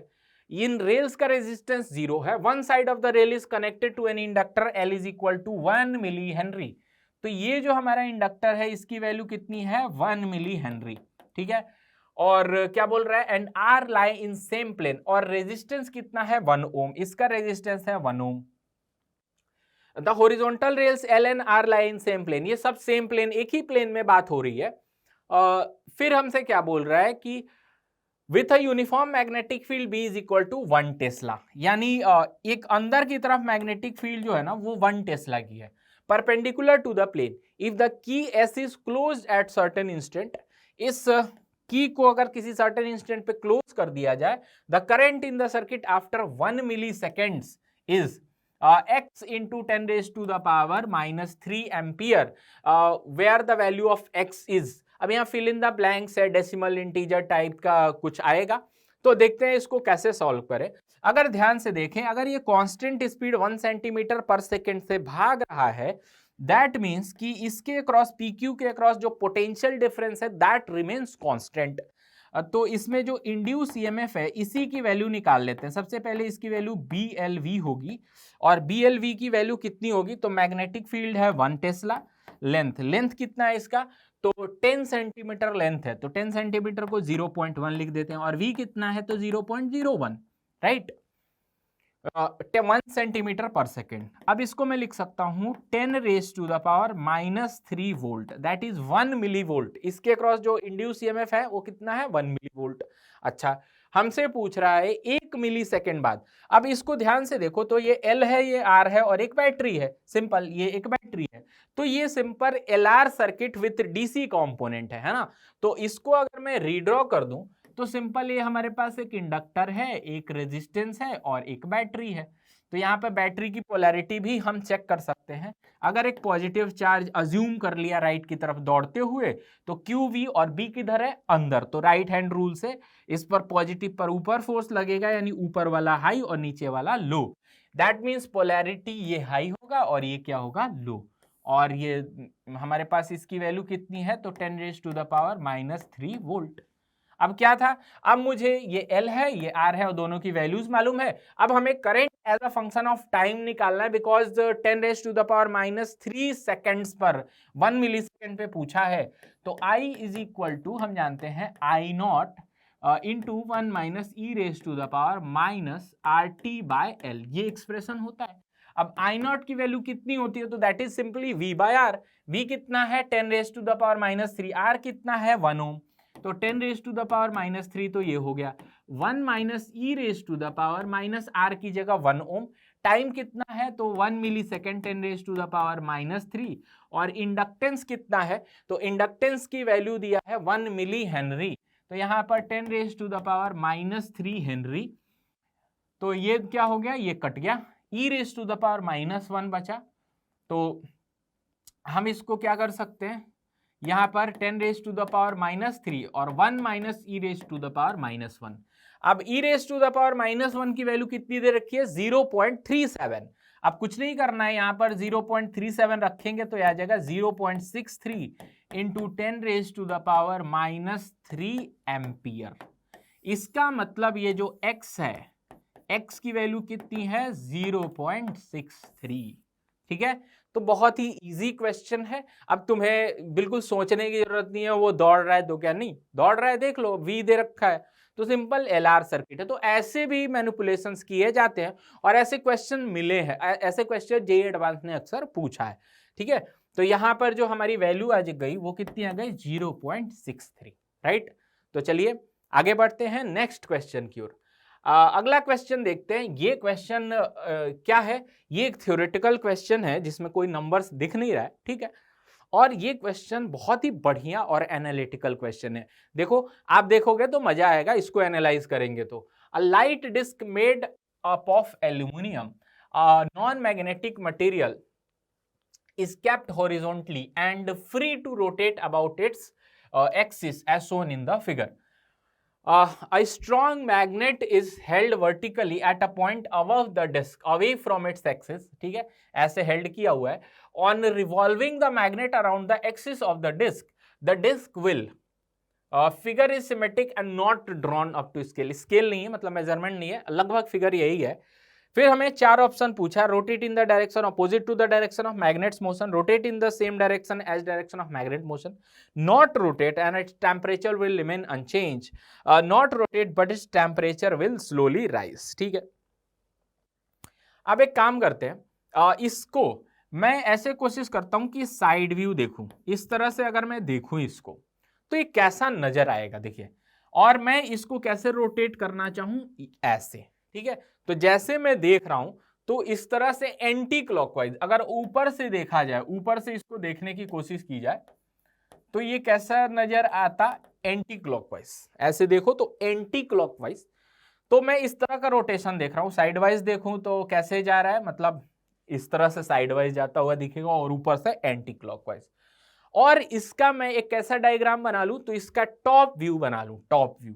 इन रेल्स का रेजिस्टेंस 0 है। One side of the rail is connected to an inductor L is equal to 1 milli henry. तो ये जो हमारा इंडक्टर है इसकी वैल्यू कितनी है, 1 मिली हेनरी। ठीक है, और क्या बोल रहा है, and R lie in same plane, और रेजिस्टेंस कितना है, 1 ओम, इसका रेजिस्टेंस है 1 ohm. The horizontal rails L and R lie in same plane, ये सब सेम प्लेन, एक ही प्लेन में बात हो रही है। फिर हमसे क्या बोल रहा है कि with a uniform magnetic field B is equal to 1 tesla, यानी एक अंदर की तरफ मैग्नेटिक फील्ड जो है ना वो 1 टेस्ला की है, perpendicular to the plane. If the key S is closed at certain instant, इस की को अगर किसी सर्टेन इंस्टेंट पे क्लोज कर दिया जाए, the current in the circuit after 1 milli seconds is x into 10 raised to the power minus 3 ampere, where the value of x is, अब यहाँ fill in the blanks है, डेसिमल इंटीजर टाइप का कुछ आएगा, तो देखते हैं इसको कैसे सॉल्व करें। अगर ध्यान से देखें, अगर ये कांस्टेंट स्पीड 1 सेंटीमीटर पर सेकेंड से भाग रहा है, दैट मीन्स कि इसके क्रॉस PQ के क्रॉस जो पोटेंशियल डिफरेंस है दैट रिमेन्स कांस्टेंट। तो इसमें जो इंड्यूस ईएमएफ है इसी की वैल्यू निकाल लेते हैं। सबसे पहले इसकी वैल्यू BLV होगी, और BLV की वैल्यू कितनी होगी, तो मैग्नेटिक फील्ड है 1 टेस्ला, लेंथ कितना है इसका, तो 10 सेंटीमीटर लेंथ है, तो 10 सेंटीमीटर को 0.1 लिख देते हैं, और V कितना है, तो 0.01, राइट, 1 सेंटीमीटर पर सेकेंड। अब इसको मैं लिख सकता हूं 10 raise to the power minus 3 volt, that is 1 milli volt. इसके क्रॉस जो इंड्यूस ईएमएफ है वो कितना है, 1 मिली वोल्ट। अच्छा, हमसे पूछ रहा है 1 मिली सेकेंड बाद। अब इसको ध्यान से देखो, तो ये L है, ये R है, और एक बैटरी है, सिंपल, ये एक बैटरी है, तो ये simple LR circuit with DC component है ना। तो इसको अगर मैं रीड्रॉ कर दूं तो सिंपल ये हमारे पास एक इंडक्टर है, एक रेजिस्टेंस है और एक बैटरी है। तो यहाँ पे बैटरी की पोलैरिटी भी हम चेक कर सकते हैं। अगर एक पॉजिटिव चार्ज अज्यूम कर लिया राइट की तरफ दौड़ते हुए, तो QV और B किधर है, अंदर, तो राइट हैंड रूल से इस पर पॉजिटिव पर ऊपर फोर्स लगेगा, यानी ऊपर वाला हाई और नीचे वाला लो। दैट मीन्स पोलैरिटी ये हाई होगा और ये क्या होगा, लो। और ये हमारे पास इसकी वैल्यू कितनी है, तो 10 raise to the power minus 3 volt. अब क्या था, अब मुझे ये L है, ये R है, और दोनों की वैल्यूज मालूम है। अब हमें current as a function of time निकालना है, because 10 raise to the power minus 3 seconds पर 1 मिली सेकेंड पे पूछा है। तो I इज इक्वल टू, हम जानते हैं, I not into 1 minus E raise to the power minus RT by L, ये एक्सप्रेशन होता है। अब I नॉट की वैल्यू कितनी होती है, तो that is simply V by R। V कितना है, 10 raise to the power minus 3, R कितना है, 1 ओम, तो 10 raise to the power minus 3, तो ये हो गया 1 minus E raise to the power minus R की जगह 1 ओम। टाइम कितना है, तो 1 milli second, 10 raise to the power minus 3, और इंडक्टेंस कितना है, तो इंडक्टेंस की वैल्यू दिया है 1 मिली हेनरी, तो यहाँ पर 10 raise to the power minus 3 henry. तो ये क्या हो गया, ये कट गया, e raise to the power minus 1 बचा। तो हम इसको क्या कर सकते हैं, यहाँ पर 10⁻³ और 1 माइनस e⁻⁻1। अब e⁻⁻1 की वैल्यू कितनी दे रखी है? 0.37। अब कुछ नहीं करना है, यहाँ पर 0.37 रखेंगे तो आ जाएगा 0.63 इंटू 10⁻³ एम्पियर। इसका मतलब ये जो x है, x की वैल्यू कितनी है? 0.63। ठीक है, तो बहुत ही इजी क्वेश्चन है। अब तुम्हें बिल्कुल सोचने की जरूरत नहीं है वो दौड़ रहा है तो क्या, नहीं दौड़ रहा है, देख लो v दे रखा है तो सिंपल LR सर्किट है। तो ऐसे भी मैनिपुलेशंस किए जाते हैं और ऐसे क्वेश्चन मिले हैं, ऐसे क्वेश्चन जेईई एडवांस ने अक्सर पूछा है। ठीक है, तो यहां पर जो हमारी वैल्यू आ गई वो कितनी आ गई? 0.63। राइट, तो चलिए आगे बढ़ते हैं नेक्स्ट क्वेश्चन की ओर। अगला क्वेश्चन देखते हैं। ये क्वेश्चन क्या है? ये एक थ्योरेटिकल क्वेश्चन है जिसमें कोई नंबर्स दिख नहीं रहा है। ठीक है, और ये क्वेश्चन बहुत ही बढ़िया और एनालिटिकल क्वेश्चन है। देखो, आप देखोगे तो मजा आएगा इसको एनालाइज करेंगे तो। A light disc made up of aluminium non magnetic material is kept horizontally and free to rotate about its axis as shown in the figure. A strong magnet is held vertically at a point above the disk away from its axis. ठीक है, ऐसे held किया हुआ है. On revolving the magnet around the axis of the disk will figure is symmetric and not drawn up to scale. Scale नहीं है, मतलब मेजरमेंट नहीं है, लगभग फिगर यही है. फिर हमें चार ऑप्शन पूछा, rotate in the direction opposite to the direction of magnet's motion, rotate in the same direction as direction of magnet motion, not rotate and its temperature will remain unchange, not rotate but its temperature will slowly rise. ठीक है, अब एक काम करते हैं, इसको मैं ऐसे कोशिश करता हूं कि साइड व्यू देखूं. इस तरह से अगर मैं देखूं इसको तो ये कैसा नजर आएगा, देखिए. और मैं इसको कैसे रोटेट करना चाहूं, ऐसे. ठीक है, तो जैसे मैं देख रहा हूं तो इस तरह से एंटी क्लॉकवाइज अगर ऊपर से देखा जाए, ऊपर से इसको देखने की कोशिश की जाए तो ये कैसा नजर आता? Anti clockwise. ऐसे देखो तो एंटी क्लॉकवाइज. तो मैं इस तरह का रोटेशन देख रहा हूं. साइडवाइज देखूं तो कैसे जा रहा है, मतलब इस तरह से साइडवाइज जाता हुआ दिखेगा और ऊपर से एंटी क्लॉकवाइज. और इसका मैं एक कैसा डायग्राम बना लूं, तो इसका टॉप व्यू बना लूं. टॉप व्यू,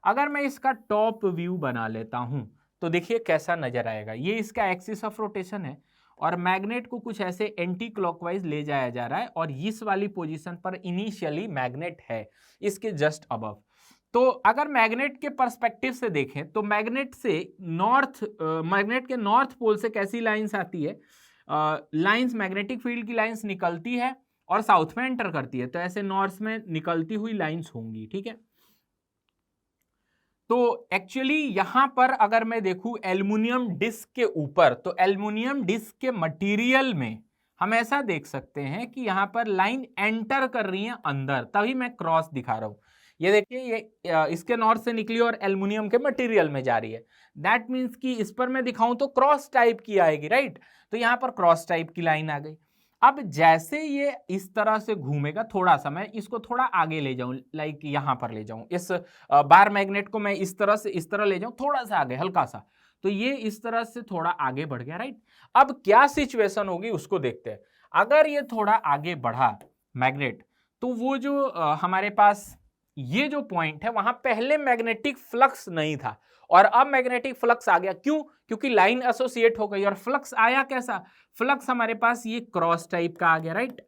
अगर मैं इसका टॉप व्यू बना लेता हूं तो देखिए कैसा नजर आएगा. ये इसका एक्सिस ऑफ रोटेशन है और मैग्नेट को कुछ ऐसे एंटी क्लॉकवाइज ले जाया जा रहा है और इस वाली पोजीशन पर इनिशियली मैग्नेट है, इसके जस्ट अबव. तो अगर मैग्नेट के पर्सपेक्टिव से देखें तो मैग्नेट के नॉर्थ पोल से कैसी लाइंस आती है? लाइंस, मैग्नेटिक फील्ड की लाइंस निकलती है और साउथ में एंटर करती है, तो ऐसे नॉर्थ में निकलती हुई लाइंस होंगी. ठीक है, तो एक्चुअली यहां पर अगर मैं देखूं एल्युमिनियम डिस्क के ऊपर, तो एल्युमिनियम डिस्क के मटेरियल में हम ऐसा देख सकते हैं कि यहां पर लाइन एंटर कर रही है अंदर, तभी मैं क्रॉस दिखा रहा हूं. ये देखिए, ये इसके नॉर्थ से निकली और एल्युमिनियम के मटेरियल में जा रही है. दैट मीन्स कि इस पर मैं दिखाऊं तो क्रॉस टाइप की आएगी. राइट, तो यहां पर क्रॉस टाइप की लाइन आ गई. अब जैसे ये इस तरह से घूमेगा, थोड़ा सा मैं इसको थोड़ा आगे ले जाऊं, लाइक यहां पर ले जाऊं, इस बार मैग्नेट को मैं इस तरह से इस तरह ले जाऊं, थोड़ा सा आगे, हल्का सा, तो ये इस तरह से थोड़ा आगे बढ़ गया. राइट, अब क्या सिचुएशन होगी उसको देखते हैं. अगर ये थोड़ा आगे बढ़ा मैग्नेट, तो वो जो हमारे पास ये जो पॉइंट है वहां पहले मैग्नेटिक फ्लक्स नहीं था और अब मैग्नेटिक फ्लक्स आ गया. क्यों? क्योंकि लाइन एसोसिएट हो गई. और फ्लक्स आया कैसा? फ्लक्स हमारे पास ये क्रॉस टाइप का आ गया. राइट,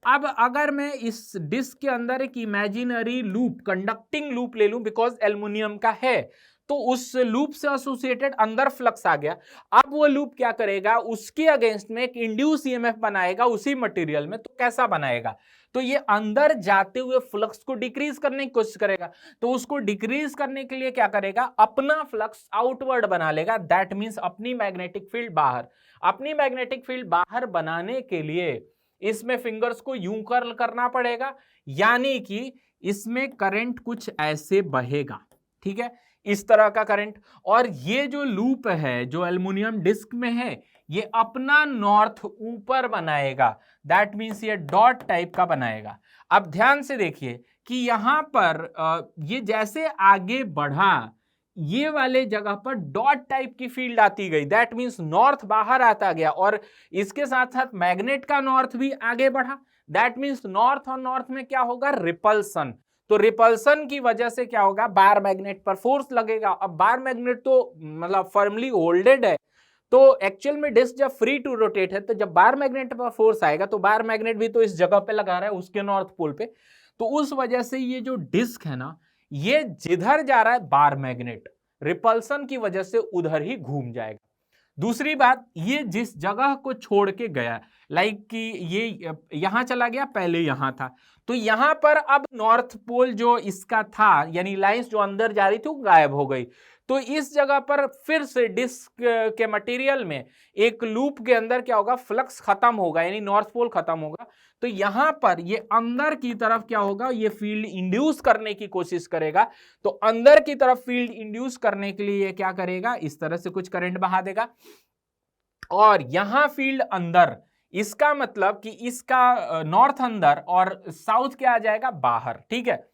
अब अगर मैं इस डिस्क के अंदर एक इमेजिनरी लूप, कंडक्टिंग लूप ले लूं, बिकॉज एल्युमिनियम का है, तो उस लूप से एसोसिएटेड अंदर फ्लक्स आ गया. अब वो लूप क्या करेगा? उसके अगेंस्ट में एक इंड्यूस ईएमएफ बनाएगा उसी मटेरियल में. तो कैसा बनाएगा? तो ये अंदर जाते हुए फ्लक्स को डिक्रीज करने की कोशिश करेगा. तो उसको डिक्रीज करने के लिए क्या करेगा? अपना फ्लक्स आउटवर्ड बना लेगा. दैट मींस अपनी मैग्नेटिक फील्ड बाहर. अपनी मैग्नेटिक फील्ड बाहर बनाने के लिए इसमें फिंगर्स को यूं कर्ल करना पड़ेगा, यानी कि इसमें करंट कुछ ऐसे बहेगा. ठीक है, इस तरह का करंट. और ये जो लूप है जो एल्युमिनियम डिस्क में है, ये अपना नॉर्थ ऊपर बनाएगा. दैट मीन्स ये डॉट टाइप का बनाएगा. अब ध्यान से देखिए कि यहां पर ये जैसे आगे बढ़ा, ये वाले जगह पर डॉट टाइप की फील्ड आती गई. दैट मीन्स नॉर्थ बाहर आता गया और इसके साथ साथ मैग्नेट का नॉर्थ भी आगे बढ़ा. दैट मीन्स नॉर्थ और नॉर्थ में क्या होगा, रिपल्सन। तो रिपल्सन की वजह से क्या होगा, बार मैग्नेट पर फोर्स लगेगा। अब बार मैग्नेट तो मतलब फर्मली होल्डेड है, तो एक्चुअल में डिस्क जब फ्री टू रोटेट है, तो जब बार मैग्नेट पर फोर्स आएगा तो बार मैग्नेट भी तो इस जगह पे लगा रहा है, उसके नॉर्थ पोल पे, तो उस वजह से ये जो डिस्क है ना, ये जिधर जा रहा है बार मैग्नेट रिपल्सन की वजह से उधर ही घूम जाएगा। दूसरी बात, ये जिस जगह को छोड़ के गया, लाइक कि ये यहां चला गया, पहले यहां था, तो यहां पर अब नॉर्थ पोल जो इसका था, यानी लाइंस जो अंदर जा रही थी वो गायब हो गई। तो इस जगह पर फिर से डिस्क के मटेरियल में एक लूप के अंदर क्या होगा, फ्लक्स खत्म होगा, यानी नॉर्थ पोल खत्म होगा। तो यहां पर ये अंदर की तरफ क्या होगा, ये फील्ड इंड्यूस करने की कोशिश करेगा। तो अंदर की तरफ फील्ड इंड्यूस करने के लिए ये क्या करेगा, इस तरह से कुछ करंट बहा देगा, और यहां फील्ड अंदर, इसका मतलब कि इसका नॉर्थ अंदर और साउथ क्या आ जाएगा, बाहर। ठीक है,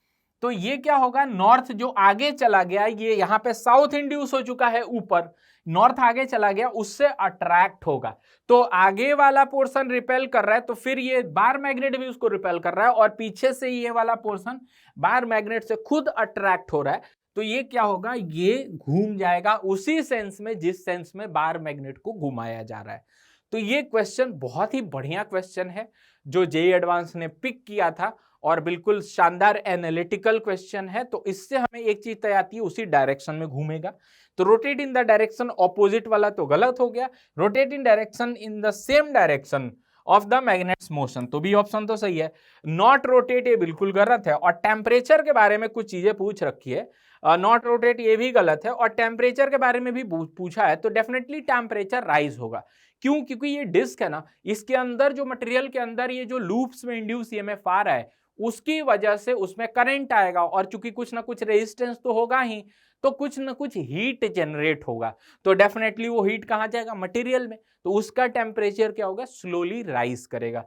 तो ये क्या होगा, नॉर्थ जो आगे चला गया, ये यहां पे साउथ इंड्यूस हो चुका है ऊपर, नॉर्थ आगे चला गया, उससे अट्रैक्ट होगा। तो आगे वाला पोर्शन रिपेल कर रहा है, तो फिर ये बार मैग्नेट भी उसको रिपेल कर रहा है, और पीछे से ये वाला पोर्शन बार मैग्नेट से खुद अट्रैक्ट हो रहा है। तो ये क्या होगा, ये घूम जाएगा उसी सेंस में जिस सेंस में बार मैग्नेट को घुमाया जा रहा है। तो ये क्वेश्चन बहुत ही बढ़िया क्वेश्चन है जो जेईई एडवांस ने पिक किया था, और बिल्कुल शानदार एनालिटिकल क्वेश्चन है। तो इससे हमें एक चीज तय आती है, उसी डायरेक्शन में घूमेगा। तो rotate in the direction opposite वाला तो गलत हो गया, rotate in direction in the same direction of the magnets motion, तो बी ऑप्शन तो सही है। नॉट रोटेट ये बिल्कुल गलत है, और टेम्परेचर के बारे में कुछ चीजें पूछ रखी है, नॉट रोटेट ये भी गलत है, और टेम्परेचर के बारे में भी पूछा है, तो डेफिनेटली टेम्परेचर राइज होगा। क्यों, क्योंकि ये डिस्क है ना, इसके अंदर जो मटेरियल के अंदर ये जो लूप्स में इंड्यूस ईएमएफ आ रहा है, उसकी वजह से उसमें करंट आएगा, और चूंकि कुछ ना कुछ रेजिस्टेंस तो होगा ही, तो कुछ ना कुछ हीट जनरेट होगा। तो डेफिनेटली वो हीट कहां जाएगा, मटेरियल में, तो उसका टेम्परेचर क्या होगा, स्लोली राइज करेगा।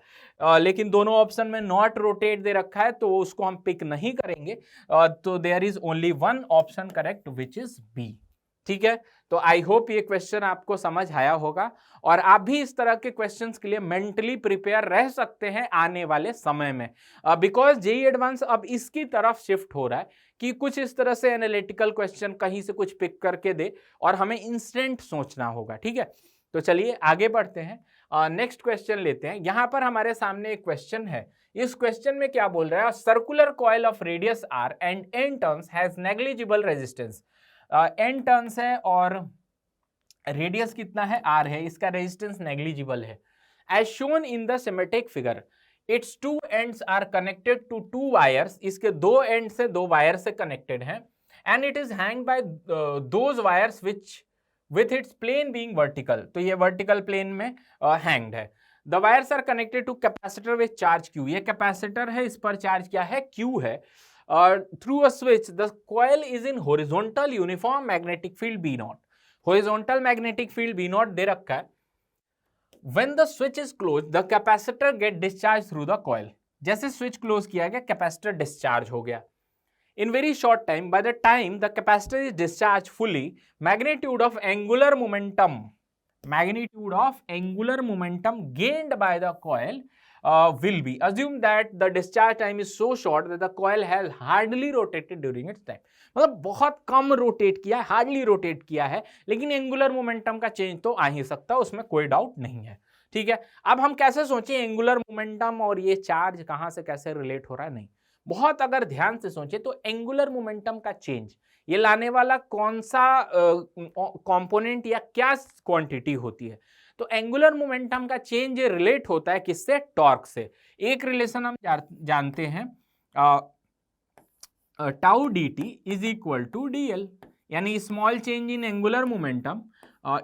लेकिन दोनों ऑप्शन में नॉट रोटेट दे रखा है, तो उसको हम पिक नहीं करेंगे। तो there is only one option correct which is B. ठीक है, तो आई होप ये क्वेश्चन आपको समझ आया होगा, और आप भी इस तरह के क्वेश्चंस के लिए मेंटली प्रिपेयर रह सकते हैं आने वाले समय में, बिकॉज जेईई एडवांस अब इसकी तरफ शिफ्ट हो रहा है कि कुछ इस तरह से एनालिटिकल क्वेश्चन कहीं से कुछ पिक करके दे, और हमें इंस्टेंट सोचना होगा। ठीक है, तो चलिए आगे बढ़ते हैं, नेक्स्ट क्वेश्चन लेते हैं। यहां पर हमारे सामने एक क्वेश्चन है। इस क्वेश्चन में क्या बोल रहा है, circular coil of radius R and N turns has negligible resistance. N turns है और रेडियस कितना है, आर है, इसका रेजिस्टेंस नेग्लिजिबल है। As shown in the symmetric figure, its two ends are connected to two wires, इसके दो एंड से दो वायर से कनेक्टेड हैं, and it is hang by those wires which with its plane being vertical, तो ये वर्टिकल प्लेन में हैंग्ड है। The wires are connected to capacitor with charge Q, ये कैपेसिटर है, इस पर चार्ज क्या है, क्यू है। Through a switch the coil is in horizontal uniform magnetic field B not, horizontal magnetic field B not दे रखा है। When the switch is closed, the capacitor get discharged through the coil. जैसे स्विच क्लोज किया गया, कैपेसिटर डिस्चार्ज हो गया। In very short time, by the time the capacitor is discharged fully, magnitude of angular momentum gained by the coil will be. Assume that the discharge time is so short that the coil has hardly rotated during its time. मतलब बहुत कम रोटेट किया है, हार्डली रोटेट किया है, लेकिन एंगुलर मोमेंटम का चेंज तो आ ही सकता है, उसमें कोई डाउट नहीं है। ठीक है, अब हम कैसे सोचें एंगुलर मोमेंटम और ये चार्ज कहां से कैसे रिलेट हो रहा है, नहीं, बहुत अगर ध्यान से सोचें तो एंगुलर मोमेंटम का चेंज ये लाने वाला कौन सा कंपोनेंट या क्या क्वांटिटी होती है, तो एंगुलर मोमेंटम का चेंज रिलेट होता है किससे, टॉर्क से। एक रिलेशन हम जानते हैं, tau D T is equal to D L, यानी small change in angular momentum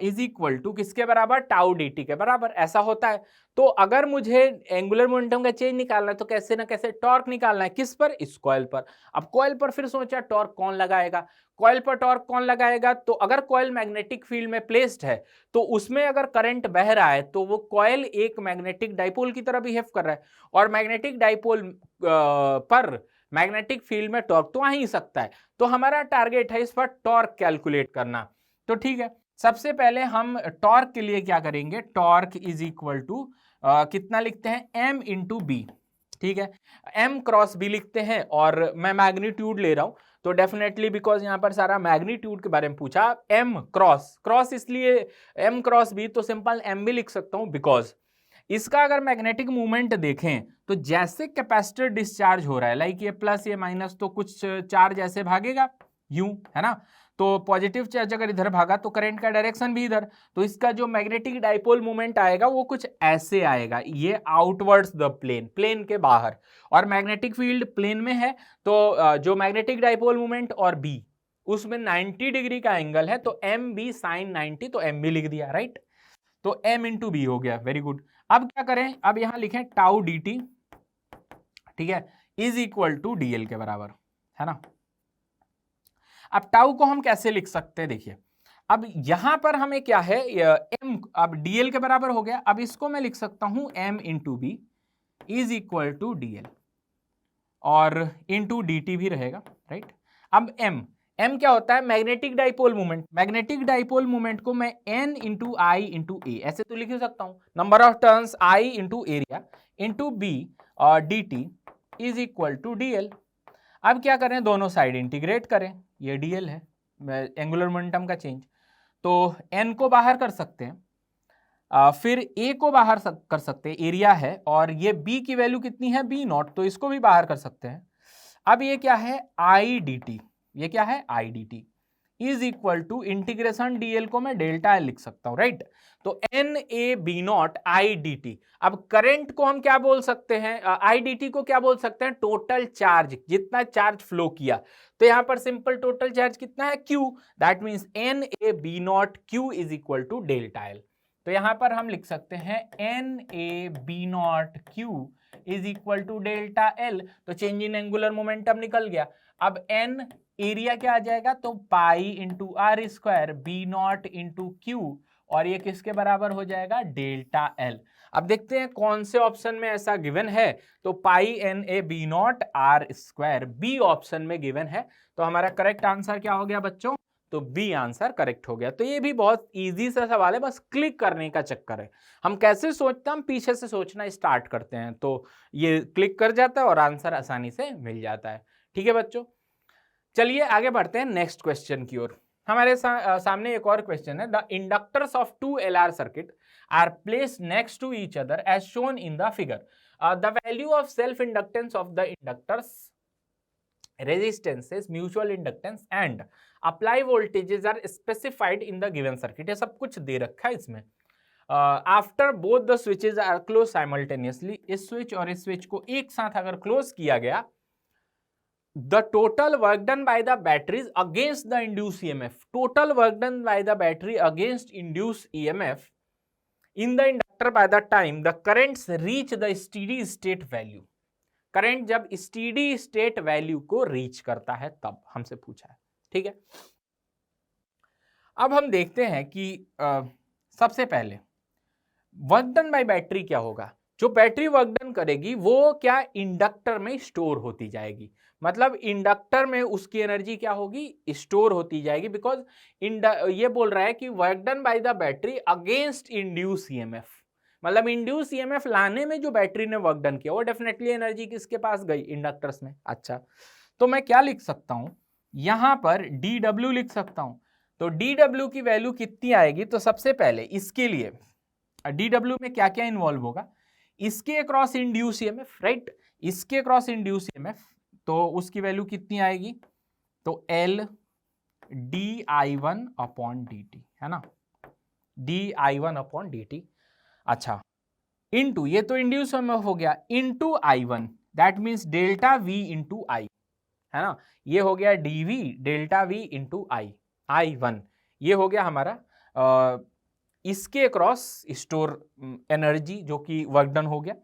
is equal to किसके बराबर, टाउ डी टी के बराबर, ऐसा होता है। तो अगर मुझे एंगुलर मोमेंटम का चेंज निकालना है तो कैसे ना कैसे टॉर्क निकालना है, किस पर, इस कॉइल पर। अब कॉइल पर फिर सोचा टॉर्क कौन लगाएगा, कॉइल पर टॉर्क कौन लगाएगा, तो अगर कॉइल मैग्नेटिक फील्ड में प्लेस्ड है तो उसमें अगर करंट बह रहा है तो वो कॉइल एक मैग्नेटिक डाइपोल की तरह बिहेव कर रहा है, और मैग्नेटिक डाइपोल पर मैग्नेटिक फील्ड में टॉर्क तो आ ही सकता है। तो हमारा टारगेट है इस पर टॉर्क कैलकुलेट करना। तो ठीक है, सबसे पहले हम टॉर्क के लिए क्या करेंगे, टॉर्क इज इक्वल टू कितना लिखते हैं, m इंटू बी। ठीक है, m क्रॉस b लिखते हैं और मैं मैग्नीट्यूड ले रहा हूं तो डेफिनेटली बिकॉज यहां पर सारा मैग्नीट्यूड के बारे में पूछा, m क्रॉस इसलिए m क्रॉस b, तो सिंपल m भी लिख सकता हूं बिकॉज इसका अगर मैग्नेटिक मूवमेंट देखें तो जैसे कैपेसिटर डिस्चार्ज हो रहा है, लाइक ये प्लस ये माइनस, तो कुछ चार्ज ऐसे भागेगा यूं, है ना, तो पॉजिटिव चार्ज अगर इधर भागा तो करंट का डायरेक्शन भी इधर, तो इसका जो मैग्नेटिक डाइपोल मूवमेंट आएगा वो कुछ ऐसे आएगा, ये आउटवर्ड्स द प्लेन के बाहर, और मैग्नेटिक फील्ड प्लेन में है, तो जो मैग्नेटिक डाइपोल मूवमेंट और बी उसमें 90 डिग्री का एंगल है, तो एम बी साइन 90, तो एम बी लिख दिया, राइट, तो m इंटू बी हो गया, वेरी गुड। अब क्या करें, अब यहां लिखें टाउ डी टी, ठीक है, इज इक्वल टू डीएल के बराबर, है ना। अब टाउ को हम कैसे लिख सकते हैं, देखिए अब यहां पर हमें क्या है, m अब डीएल के बराबर हो गया, अब इसको मैं लिख सकता हूं m into B is equal to DL, और इंटू डी टी भी रहेगा, राइट। अब m क्या होता है, magnetic dipole movement, magnetic dipole movement को मैं n into I into A ऐसे तो लिख सकता हूं, number of turns i into area into B और D T is equal to DL. अब क्या करें, दोनों साइड इंटीग्रेट करें, ये डीएल है, एंगुलर मोमेंटम का चेंज, तो n को बाहर कर सकते हैं, फिर a को बाहर कर सकते हैं, एरिया है, और ये b की वैल्यू कितनी है, b नॉट, तो इसको भी बाहर कर सकते हैं। अब ये क्या है, आई डी टी, ये क्या है, I D T is equal to integration DL को मैं डेल्टा एल लिख सकता हूं, राइट, तो N A B not I D T. अब करंट को हम क्या बोल सकते हैं, आई डी टी को क्या बोल सकते हैं, टोटल चार्ज, जितना चार्ज फ्लो किया, तो यहां पर सिंपल टोटल चार्ज कितना है, Q, that means N A B not Q is equal to delta L, तो यहां पर हम लिख सकते हैं N A B not Q is equal to delta L, तो चेंज इन एंगुलर मोमेंटम निकल गया। अब n एरिया क्या आ जाएगा, तो pi into R square B not into Q, और ये किसके बराबर हो जाएगा, डेल्टा एल। अब देखते हैं कौन से ऑप्शन में ऐसा गिवन है, तो pi N A B naught R square B option में गिवन है, तो हमारा करेक्ट आंसर क्या हो गया बच्चों, तो बी आंसर करेक्ट हो गया। तो ये भी बहुत इजी सा सवाल है, बस क्लिक करने का चक्कर है, हम कैसे सोचते हैं, हम पीछे से सोचना स्टार्ट करते हैं तो ये क्लिक कर जाता है और आंसर आसानी से मिल जाता है। ठीक है बच्चों, चलिए आगे बढ़ते हैं नेक्स्ट क्वेश्चन की ओर। हमारे सामने एक और क्वेश्चन है, the inductors of 2 LR circuit are placed next to each other as shown in the figure, the value of self inductance of the inductors, resistances, mutual inductance and apply voltages are specified in the given circuit. ये सब कुछ दे रखा है इसमें। After both the switches are close simultaneously, इस स्विच और इस स्विच को एक साथ अगर क्लोज किया गया, the total work done by the batteries against the induced EMF, total work done by the battery against induced EMF in the inductor by the time the currents reach the steady state value, current जब स्टेडी स्टेट वैल्यू को रीच करता है तब हमसे पूछा है। ठीक है, अब हम देखते हैं कि सबसे पहले वर्क डन बाय बैटरी क्या होगा। जो बैटरी वर्क डन करेगी वो क्या इंडक्टर में स्टोर होती जाएगी, मतलब इंडक्टर में उसकी एनर्जी क्या होगी, स्टोर होती जाएगी, बिकॉज ये बोल रहा है कि work done by the battery against induce EMF, मतलब इंड्यूस ईएमएफ लाने में जो बैटरी ने वर्क डन किया वो डेफिनेटली एनर्जी किसके पास गई, इंडक्टर्स में। अच्छा, तो मैं क्या लिख सकता हूं, यहां पर dw लिख सकता हूं, तो dw की वैल्यू कितनी आएगी, तो सबसे पहले इसके लिए dw में क्या क्या इन्वॉल्व होगा, इसके अक्रॉस इंड्यूस ईएमएफ, राइट, इसके अक्रॉस इंड्यूस ईएमएफ, तो उसकी वैल्यू कितनी आएगी, तो L di1 अपॉन dt, है ना, di1 अपॉन dt। अच्छा, इनटू, ये तो इंड्यूस ईएमएफ हो गया, into I1, that means delta V into I, है ना, ये हो गया dV delta V into I1, ये हो गया हमारा इसके अक्रॉस स्टोर एनर्जी जो कि वर्क डन हो गया।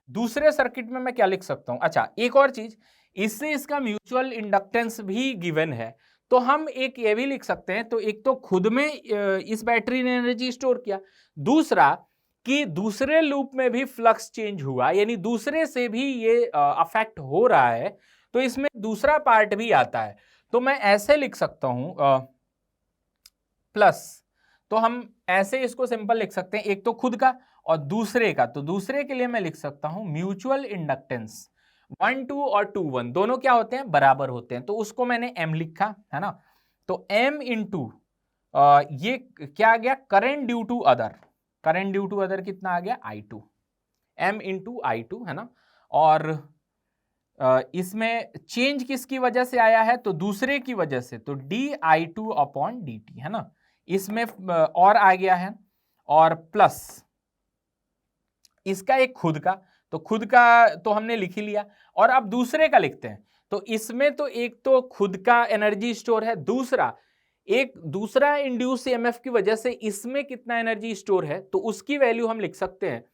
दूसरे सर्किट में मैं क्या लिख सकता हूं, अच्छा एक और चीज, इससे इसका म्यूचुअल इंडक्टेंस भी गिवन है, तो हम एक ये भी लिख सकते हैं, तो एक तो खुद में इस बैटरी ने एनर्जी स्टोर किया, दूसरा कि दूसरे लूप में भी फ्लक्स चेंज हुआ, यानी दूसरे से भी ये अफेक्ट हो रहा है, तो इसमें दूसरा पार्ट भी आता है, तो मैं ऐसे लिख सकता हूं प्लस, तो हम ऐसे इसको सिंपल लिख सकते हैं, एक तो खुद का और दूसरे का। तो दूसरे के लिए मैं लिख सकता हूं म्यूचुअल इंडक्टेंस 1 2 और 2 1 दोनों क्या होते हैं, बराबर होते हैं, तो उसको मैंने m लिखा है ना। तो m इंटू ये क्या आ गया, current due to other, current due to other कितना आ गया I2, m इंटू I2 है ना। और इसमें चेंज किसकी वजह से आया है, तो दूसरे की वजह से, तो di2 अपॉन dt है ना। इसमें और आ गया है, और प्लस इसका एक खुद का, तो खुद का तो हमने लिख ही लिया, और अब दूसरे का लिखते हैं। तो इसमें तो एक तो खुद का एनर्जी स्टोर है, दूसरा एक दूसरा इंड्यूस ईएमएफ की वजह से इसमें कितना एनर्जी स्टोर है, तो उसकी वैल्यू हम लिख सकते हैं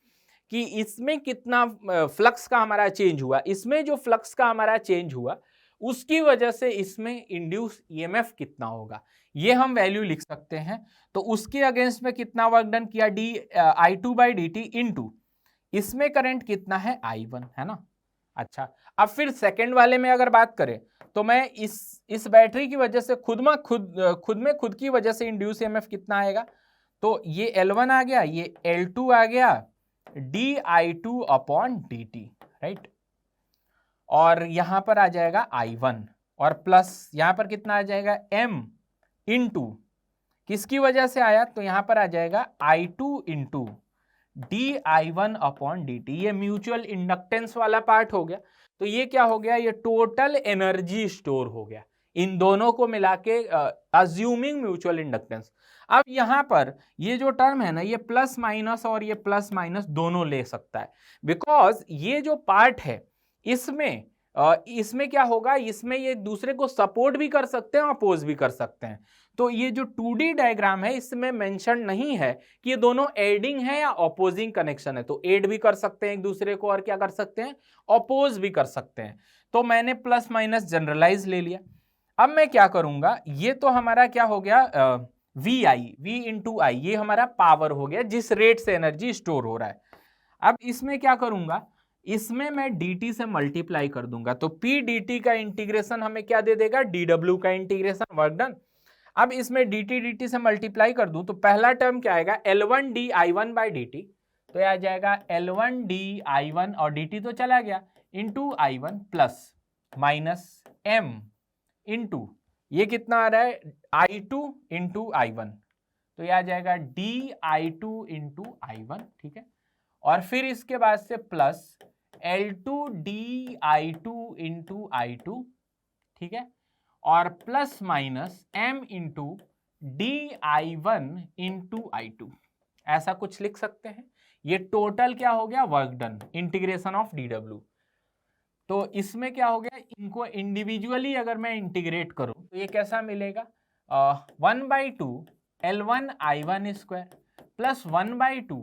कि इसमें कितना फ्लक्स का हमारा चेंज हुआ, इसमें जो फ्लक्स का हमारा चेंज हुआ उसकी वजह से इसमें इंड्यूस ईएमएफ कितना होगा, ये हम वैल्यू लिख सकते हैं। तो उसके अगेंस्ट में कितना वर्क डन किया, di2/dt इनटू इसमें करंट कितना है I1 है ना। अच्छा, अब फिर सेकंड वाले में अगर बात करें तो मैं इस बैटरी की वजह से खुद की वजह से इंड्यूस ईएमएफ कितना आएगा, तो ये L1 आ गया, ये L2 आ गया, di2 अपॉन dt, राइट। और यहां पर आ जाएगा I1, और प्लस यहां पर कितना आ जाएगा m इंटू किसकी वजह से आया, तो यहां पर आ जाएगा I2 into di1 upon dt, ये म्यूचुअल इंडक्टेंस वाला पार्ट हो गया। तो ये क्या हो गया, ये टोटल एनर्जी स्टोर हो गया इन दोनों को मिला के, अज्यूमिंग म्यूचुअल इंडक्टेंस। अब यहां पर ये जो टर्म है ना, ये प्लस माइनस और ये प्लस माइनस दोनों ले सकता है, बिकॉज ये जो पार्ट है इसमें क्या होगा, इसमें ये दूसरे को सपोर्ट भी कर सकते हैं, अपोज भी कर सकते हैं। तो ये जो 2D डायग्राम है इसमें मेंशन नहीं है कि ये दोनों एडिंग है या अपोजिंग कनेक्शन है, तो एड भी कर सकते हैं एक दूसरे को और क्या कर सकते हैं, अपोज भी कर सकते हैं। तो मैंने प्लस माइनस जनरलाइज ले लिया। अब मैं क्या करूंगा, ये तो हमारा क्या हो गया, V इंटू आई, ये हमारा पावर हो गया जिस रेट से एनर्जी स्टोर हो रहा है। अब इसमें क्या करूंगा, इसमें मैं dt से मल्टीप्लाई कर दूंगा, तो p dt का इंटीग्रेशन हमें क्या दे देगा, dw का इंटीग्रेशन, वर्क डन। अब इसमें dt से मल्टीप्लाई कर दूं तो पहला टर्म क्या आएगा, L1 di1/dt, तो यह आ जाएगा L1 di1 और dt तो चला गया into I1 plus minus m into ये कितना आ रहा है I2 इंटू I1, तो यह आ जाएगा di2 इंटू I1, ठीक है। और फिर इसके बाद से plus L2 di2 into I2, ठीक है, और plus minus m into di1 into I2, ऐसा कुछ लिख सकते हैं। ये टोटल क्या हो गया, work done, integration of dw। तो इसमें क्या हो गया, इनको इंडिविजुअली अगर मैं इंटीग्रेट करूं तो ये कैसा मिलेगा, 1/2 L1 I1 square plus 1/2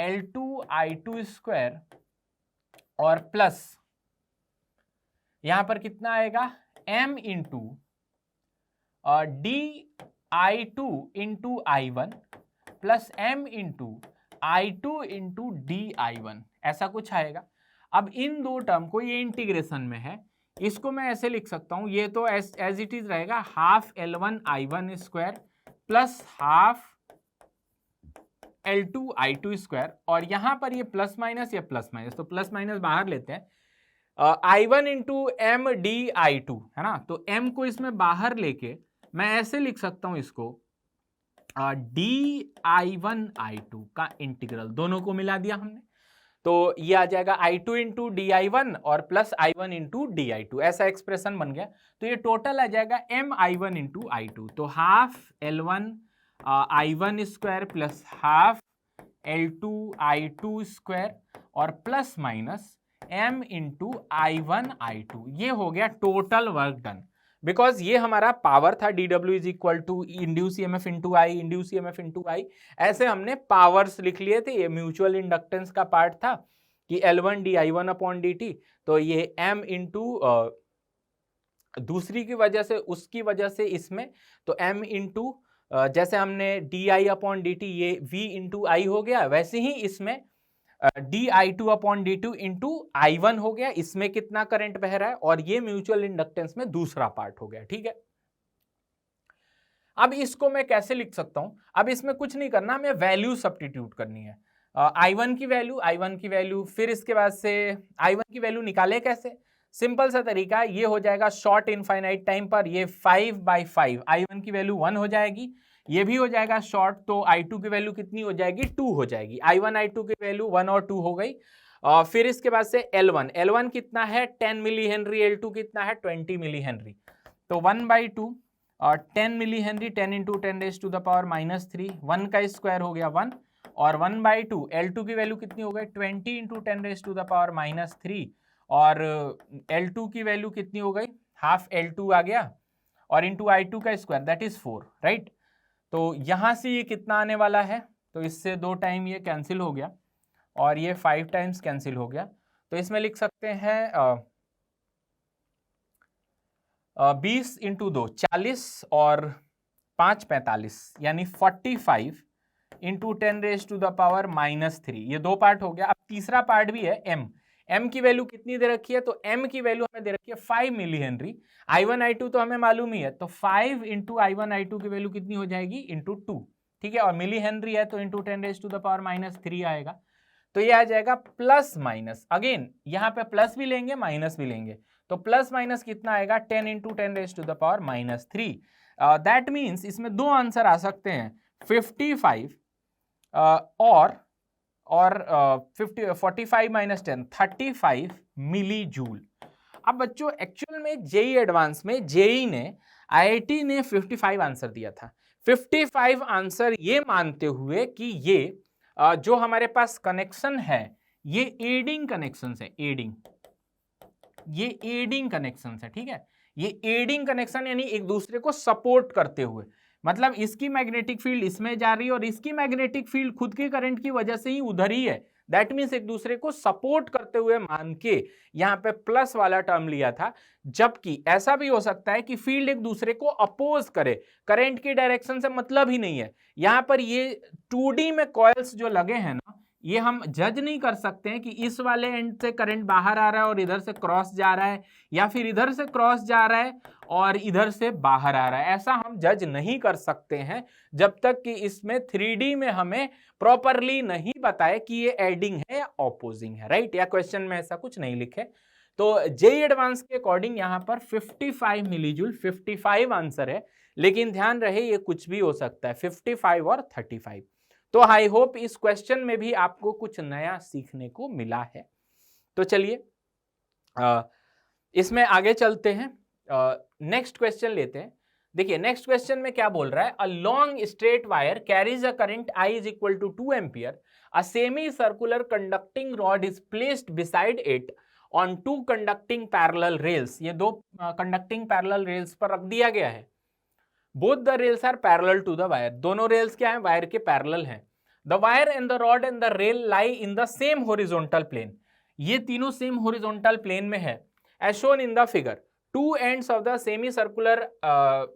L2 I2 square, और प्लस यहां पर कितना आएगा m into di2 into I1 plus m into I2 into di1, ऐसा कुछ आएगा। अब इन दो टर्म को, ये इंटीग्रेशन में है, इसको मैं ऐसे लिख सकता हूं, ये तो एज इट इज रहेगा half L1 I1 square plus half L2 I2 square, और यहां पर ये प्लस माइनस, ये प्लस माइनस, तो प्लस माइनस बाहर लेते हैं, I1 इंटू एम di2 है ना। तो m को इसमें बाहर लेके मैं ऐसे लिख सकता हूं इसको, di1 I2 का इंटीग्रल, दोनों को मिला दिया हमने, तो ये आ जाएगा I2 इंटू di1 और प्लस I1 इंटू di2, ऐसा एक्सप्रेशन बन गया। तो ये टोटल आ जाएगा mi1 इंटू I2, तो half L1 I1 square plus half L2 I2 square और plus minus m into I1 I2, ये हो गया टोटल वर्क डन। बिकॉज ये हमारा पावर था, dw is equal to induce EMF into I, induce EMF into I, ऐसे हमने पावर्स लिख लिए थे। ये म्यूचुअल इंडक्टेंस का पार्ट था कि L1 di1 अपॉन dt, तो ये m इंटू दूसरी की वजह से, उसकी वजह से इसमें, तो m इंटू जैसे हमने di अपॉन dt ये v इंटू आई हो गया, वैसे ही इसमें di2 upon dt into I1 हो गया, इसमें कितना करंट बह रहा है, और ये म्यूचुअल इंडक्टेंस में दूसरा पार्ट हो गया, ठीक है। अब इसको मैं कैसे लिख सकता हूं? अब इसमें कुछ नहीं करना, हमें वैल्यू सब्स्टिट्यूट करनी है। I1 की वैल्यू, फिर इसके बाद से I1 की वैल्यू निकाले कैसे? सिंपल सा तरीका, ये हो जाएगा शॉर्ट इनफाइनाइट टाइम पर, ये 5/5 I1 की वैल्यू 1 हो जाएगी, ये भी हो जाएगा शॉर्ट, तो I2 की वैल्यू कितनी हो जाएगी? 2 हो जाएगी। I1 I2 की वैल्यू 1 और 2 हो गई। फिर इसके बाद से L1 कितना है? 10 मिली हेनरी, L2 कितना है? 20 मिली हेनरी। तो 1/2 और 10 मिली हेनरी, 10 इंटू 10⁻³ 1 का स्क्वायर हो गया 1, और 1/2 L2 की वैल्यू कितनी हो गई? 20 इंटू 10⁻³ और L2 की वैल्यू कितनी हो गई? हाफ L2 आ गया, और इंटू I2 का स्क्वायर, दैट इज 4, राइट। तो यहां से ये कितना आने वाला है? तो इससे 2 टाइम ये कैंसिल हो गया, और ये 5 टाइम्स कैंसिल हो गया। तो इसमें लिख सकते हैं 20 इंटू 2 40 और 5 45, यानी 45 इंटू 10⁻³ ये 2 पार्ट हो गया। अब तीसरा पार्ट भी है m की वैल्यू कितनी दे रखी है? तो m की वैल्यू हमें दे रखी है 5 मिली हेनरी। I1 I2 तो हमें मालूम ही है, तो 5 इंटू I1 I2 की वैल्यू कितनी हो जाएगी? इंटू 2, ठीक है, और मिली हेनरी है तो इंटू 10⁻³ आएगा। तो ये आ जाएगा प्लस माइनस, अगेन यहाँ पे प्लस भी लेंगे माइनस भी लेंगे, तो प्लस माइनस कितना आएगा? 10 इंटू 10⁻³ दैट मीन्स इसमें 2 आंसर आ सकते हैं, 55 और 45 माइनस 10 35 मिली जूल। अब बच्चों एक्चुअल में जेई एडवांस में जेई ने आईआईटी ने 55 आंसर दिया था। 55 आंसर ये मानते हुए कि ये जो हमारे पास कनेक्शन है ये एडिंग कनेक्शन है, ये एडिंग कनेक्शन है, ठीक है, ये एडिंग कनेक्शन यानी एक दूसरे को सपोर्ट करते हुए, मतलब इसकी मैग्नेटिक फील्ड इसमें जा रही है और इसकी मैग्नेटिक फील्ड खुद के करंट की वजह से ही उधर ही है। दैट मीन्स एक दूसरे को सपोर्ट करते हुए मान के यहां पे प्लस वाला टर्म लिया था। जबकि ऐसा भी हो सकता है कि फील्ड एक दूसरे को अपोज करे, करंट की डायरेक्शन से मतलब ही नहीं है। यहां पर ये 2D में कॉइल्स जो लगे हैं ना, ये हम जज नहीं कर सकते हैं कि इस वाले एंड से करंट बाहर आ रहा है और इधर से क्रॉस जा रहा है, या फिर इधर से क्रॉस जा रहा है और इधर से बाहर आ रहा है। ऐसा हम जज नहीं कर सकते हैं जब तक कि इसमें 3D में हमें प्रॉपरली नहीं बताए कि ये एडिंग है या ऑपोजिंग है, राइट, या क्वेश्चन में ऐसा कुछ नहीं लिखे। तो जेई एडवांस के अकॉर्डिंग यहां पर 55 मिलीजूल 55 आंसर है, लेकिन ध्यान रहे ये कुछ भी हो सकता है, 55 और 35। तो आई होप इस क्वेश्चन में भी आपको कुछ नया सीखने को मिला है। तो चलिए इसमें आगे चलते हैं, नेक्स्ट क्वेश्चन लेते हैं। देखिए नेक्स्ट क्वेश्चन में क्या बोल रहा है, a long straight wire carries a current I is equal to 2 ampere, a semi circular conducting rod is placed beside it on 2 conducting parallel rails. ये 2 कंडक्टिंग पैरेलल रेल्स पर रख दिया गया है। Both the rails are parallel to the wire, दोनों रेल्स क्या है? वायर के पैरेलल हैं। The wire and the rod and the rail lie in the same horizontal plane, ये तीनों सेम हॉरिजॉन्टल प्लेन में है। As shown in the figure, two ends of the semi circular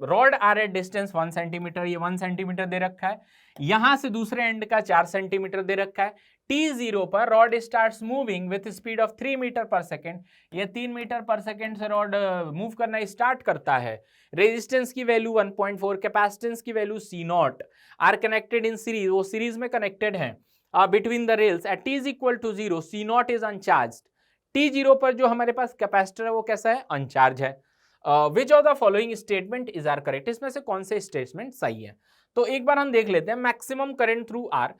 rod are at distance 1 centimetre, ये 1 सेंटीमीटर दे रखा है। यहां से दूसरे एंड का 4 सेंटीमीटर दे रखा है। T0 पर rod starts moving with speed of 3 metre per second, ये 3 मीटर पर सेकेंड से रॉड मूव करना स्टार्ट करता है। रेजिस्टेंस की वैल्यू 1.4, कैपेसिटेंस की value C0, R connected in series, वो सीरीज में कनेक्टेड है between the rails. At T is equal to 0 C0 is uncharged. T0 पर जो हमारे पास कैपेसिटर है वो कैसा है? अनचार्ज है। Which of the following statement is are correct, इसमें से कौन से स्टेटमेंट सही है? तो एक बार हम देख लेते हैं maximum current through R,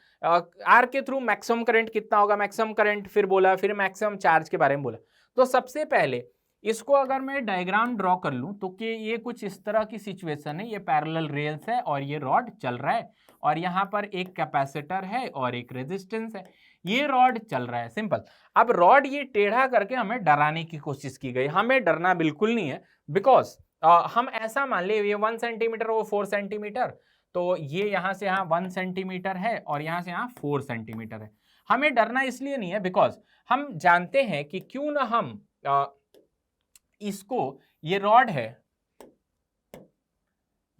R के थ्रू मैक्सिमम करंट कितना होगा? मैक्सिमम करंट फिर बोला, फिर मैक्सिमम चार्ज के बारे में बोला। तो सबसे पहले इसको अगर मैं डायग्राम ड्रॉ कर लूं तो कि ये कुछ इस तरह की सिचुएशन है, ये पैरेलल रेल्स है और ये रॉड चल रहा है और यहाँ पर एक कैपेसिटर है और एक रेजिस्टेंस है, ये रॉड चल रहा है, सिंपल। अब रॉड ये टेढ़ा करके हमें डराने की कोशिश की गई, हमें डरना बिल्कुल नहीं है, बिकॉज हम ऐसा मान ले ये 1 सेंटीमीटर वो 4 सेंटीमीटर, तो ये यहाँ से यहाँ 1 सेंटीमीटर है और यहाँ से यहाँ 4 सेंटीमीटर है। हमें डरना इसलिए नहीं है बिकॉज हम जानते हैं कि क्यों ना हम इसको, ये रॉड है,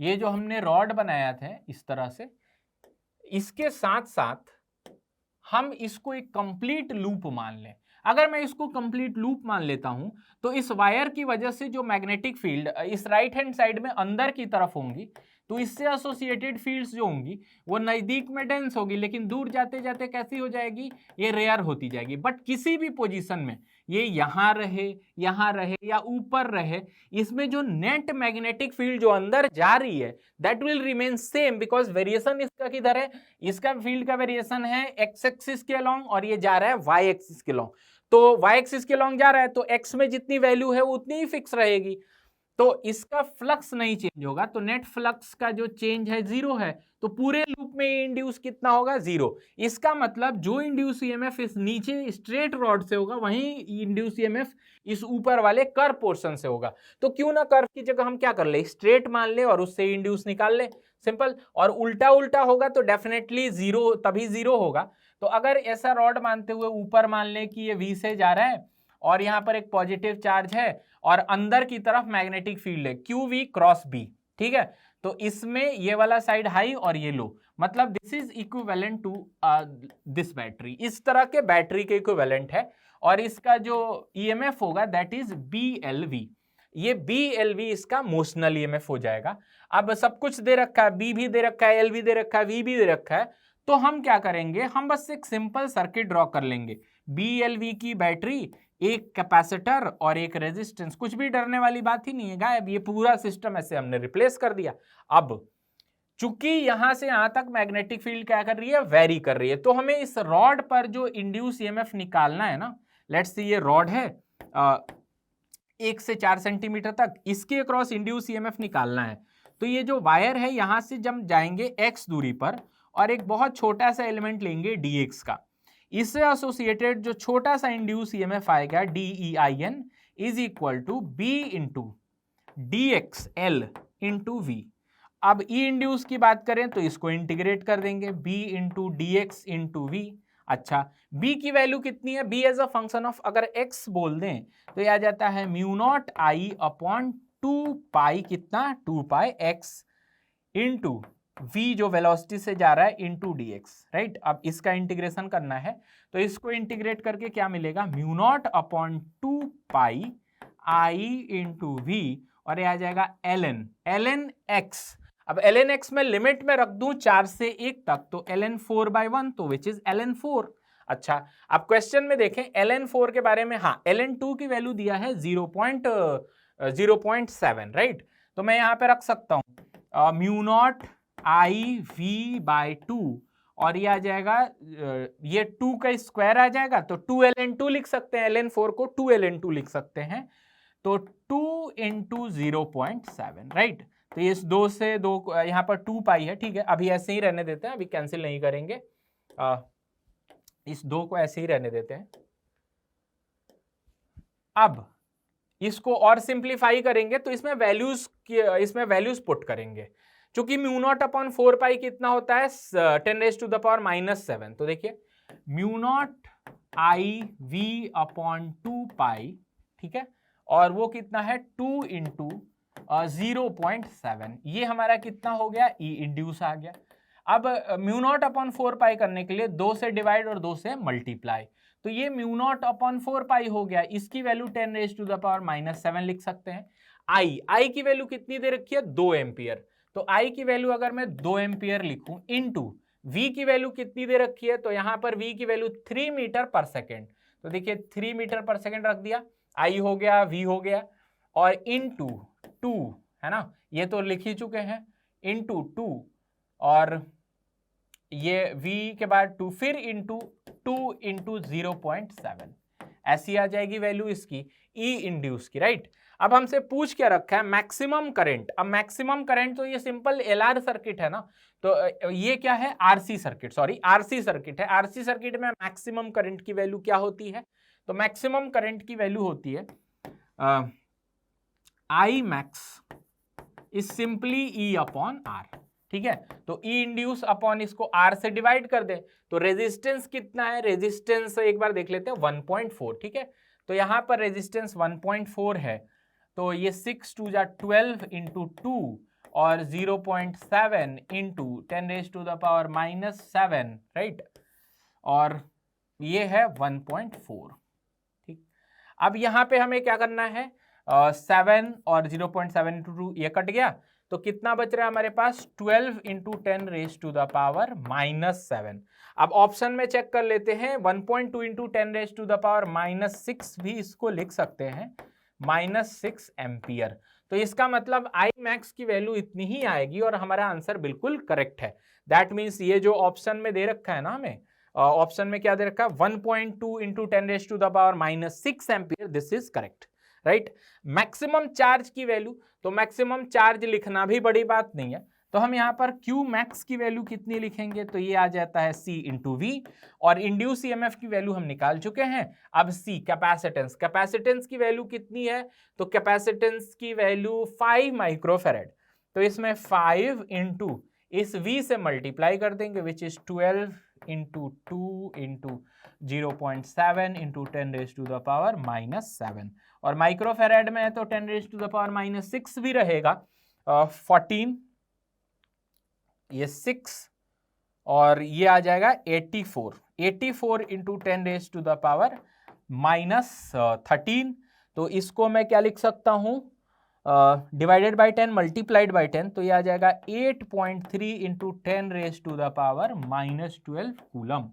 ये जो हमने रॉड बनाया था इस तरह से, इसके साथ साथ हम इसको एक कंप्लीट लूप मान लें। अगर मैं इसको कंप्लीट लूप मान लेता हूं तो इस वायर की वजह से जो मैग्नेटिक फील्ड इस राइट हैंड साइड में अंदर की तरफ होंगी, तो इससे एसोसिएटेड फील्ड्स जो होंगी वो नजदीक में डेंस होगी, लेकिन दूर जाते जाते कैसी हो जाएगी, ये रेयर होती जाएगी। बट किसी भी पोजीशन में ये यहाँ रहे या ऊपर रहे, इसमें जो नेट मैग्नेटिक फील्ड जो अंदर जा रही है that will remain same, because variation इसका किधर है, इसका फील्ड का वेरिएशन है एक्स एक्सिस के अलोंग और ये जा रहा है वाई एक्सिस के अलोंग। तो वाई एक्सिस के अलोंग जा रहा है तो एक्स में जितनी वैल्यू है वो उतनी ही फिक्स रहेगी, तो इसका फ्लक्स नहीं चेंज होगा, तो नेट फ्लक्स का जो चेंज है जीरो है, तो पूरे लूप में इंड्यूस कितना होगा, जीरो। इसका मतलब जो इंड्यूस ईएमएफ इस नीचे स्ट्रेट रॉड से होगा वहीं इंड्यूस ईएमएफ इस ऊपर वाले कर्व पोर्शन से होगा। तो क्यों ना कर्व की जगह हम क्या कर ले, स्ट्रेट मान ले और उससे इंड्यूस निकाल ले, सिंपल। और उल्टा उल्टा होगा तो डेफिनेटली जीरो, तभी जीरो होगा। तो अगर ऐसा रॉड मानते हुए ऊपर मान ले कि ये V से जा रहा है और यहाँ पर एक पॉजिटिव चार्ज है और अंदर की तरफ मैग्नेटिक फील्ड है QV क्रॉस B, ठीक है, तो इसमें ये वाला साइड हाई और ये लो, मतलब this is equivalent to this battery, इस तरह के बैटरी के इक्विवेलेंट है। और इसका जो EMF होगा दैट इज BLV, ये BLV इसका मोशनल EMF हो जाएगा। अब सब कुछ दे रखा है, B भी दे रखा है, L भी दे रखा है, V भी दे रखा है, तो हम क्या करेंगे, हम बस एक सिंपल सर्किट ड्रॉ कर लेंगे। BLV की बैटरी, एक कैपेसिटर और एक रेजिस्टेंस, कुछ भी डरने वाली बात ही नहीं है गायब, ये पूरा सिस्टम ऐसे हमने रिप्लेस कर दिया। अब चूंकि यहां से यहां तक मैग्नेटिक फील्ड क्या कर रही है, वेरी कर रही है, तो हमें इस रॉड पर जो इंड्यूस ईएमएफ निकालना है ना, लेट्स सी ये रॉड है 1 से 4 सेंटीमीटर तक, इसके अक्रॉस इंड्यूस ईएमएफ निकालना है। तो ये जो वायर है यहां से जब जाएंगे x दूरी पर और एक बहुत छोटा सा एलिमेंट लेंगे dx का, इससे एसोसिएटेड जो छोटा सा इंड्यूस ईएमएफ आएगा DEIN is equal to B into DXL into V। अब E इंड्यूस की बात करें तो इसको इंटीग्रेट कर देंगे, B into DX into V। अच्छा, B की वैल्यू कितनी है, B as a function of अगर X बोल दें तो यह आ जाता है mu naught I upon 2 pi, कितना 2 पाई X इंटू V जो वेलोसिटी से जा रहा है इंटू DX, राइट। अब इसका इंटीग्रेशन करना है तो इसको इंटीग्रेट करके क्या मिलेगा, mu naught upon 2 pi I into V और ये आ जाएगा ln x। अब ln x में लिमिट में रख दूं 4 से 1 तक, तो ln 4/1, तो विच इज ln 4। अच्छा, अब क्वेश्चन में देखें ln 4 के बारे में, हाँ ln 2 की वैल्यू दिया है 0.7, राइट। तो मैं यहाँ पे रख सकता हूँ म्यू नॉट IV/2 और ये आ जाएगा, ये 2 का स्क्वायर आ जाएगा तो 2ln2 लिख सकते हैं, ln 4 को 2ln2 लिख सकते हैं, तो 2 इंटू 0.7, राइट। तो ये 2 से 2 यहाँ पर 2 पाई है, ठीक है, अभी ऐसे ही रहने देते हैं, अभी कैंसिल नहीं करेंगे, इस 2 को ऐसे ही रहने देते हैं। अब इसको और सिंप्लीफाई करेंगे तो इसमें वैल्यूज पुट करेंगे, चूंकि म्यू नॉट अपॉन 4 पाई कितना होता है 10⁻⁻⁷, तो देखिए म्यू नॉट IV अपॉन 2 पाई, ठीक है, और वो कितना है 2 इंटू 0.7, ये हमारा कितना हो गया, E इंड्यूस आ गया। अब म्यू नॉट अपॉन 4 पाई करने के लिए 2 से डिवाइड और 2 से मल्टीप्लाई, तो ये म्यू नॉट अपॉन 4 पाई हो गया, इसकी वैल्यू 10⁻⁻7 लिख सकते हैं। I की वैल्यू कितनी दे रखी है, 2 एम्पियर, तो I की वैल्यू अगर मैं 2 एम्पियर लिखूं इनटू V की वैल्यू कितनी दे रखी है, तो यहां पर V की वैल्यू 3 मीटर पर सेकेंड, तो देखिए 3 मीटर पर सेकेंड रख दिया, I हो गया, V हो गया, और इनटू 2 है ना, ये तो लिख ही चुके हैं, इनटू 2 और ये V के बाद 2 फिर इनटू 2 इंटू 0.7, ऐसी आ जाएगी वैल्यू इसकी E इंड्यूस की, राइट। अब हमसे पूछ क्या रखा है, मैक्सिमम करंट। अब मैक्सिमम करंट तो ये सिंपल LR सर्किट है ना, तो ये क्या है, RC circuit, sorry RC circuit है। RC सर्किट में मैक्सिमम करंट की वैल्यू क्या होती है, तो मैक्सिमम करंट की वैल्यू होती है I max is simply E upon R, ठीक है। तो E इंड्यूस अपॉन इसको R से डिवाइड कर दे, तो रेजिस्टेंस कितना है, रेजिस्टेंस एक बार देख लेते हैं 1.4, ठीक है, तो यहां पर रेजिस्टेंस 1.4 है, तो ये 6 2 जा 12 इंटू 2 और 0.7 इंटू 10⁻⁻7, राइट, और ये है 1.4, ठीक। अब यहाँ पे हमें क्या करना है, 7 और 0.7 इंटू 2 ये कट गया, तो कितना बच रहा है हमारे पास 12 into 10 raise to the power -7। अब ऑप्शन में चेक कर लेते हैं, 1.2 into 10 raise to the power -6 भी इसको लिख सकते हैं, -6 एम्पियर। तो इसका मतलब आई मैक्स की वैल्यू इतनी ही आएगी और हमारा आंसर बिल्कुल करेक्ट है। दैट मीन्स ये जो ऑप्शन में दे रखा है ना, हमें ऑप्शन में क्या दे रखा है, 1.2 into 10 raise to the power -6 ampere, this is correct, right. Maximum charge की वैल्यू, तो मैक्सिमम चार्ज लिखना भी बड़ी बात नहीं है, तो हम यहाँ पर Q मैक्स की वैल्यू कितनी लिखेंगे, तो ये आ जाता है C इंटू वी, और इंड्यूस ईएमएफ की वैल्यू हम निकाल चुके हैं। अब C कैपेसिटेंस, कैपेसिटेंस की वैल्यू कितनी है, तो कैपेसिटेंस की वैल्यू 5 माइक्रोफेरेड, तो इसमें 5 इंटू इस V से मल्टीप्लाई कर देंगे, which is 12 into 2 into 0.7 into 10 raise to the power -7, और माइक्रोफेरेड में है तो 10 रेज टू द पावर -6 भी रहेगा, 14, ये 6 और ये आ जाएगा 84 into 10 raise to the power -13। तो इसको मैं क्या लिख सकता हूं, डिवाइडेड बाई 10 मल्टीप्लाइड बाई 10, तो ये आ जाएगा 8.3 into 10 raise to the power -12 coulomb,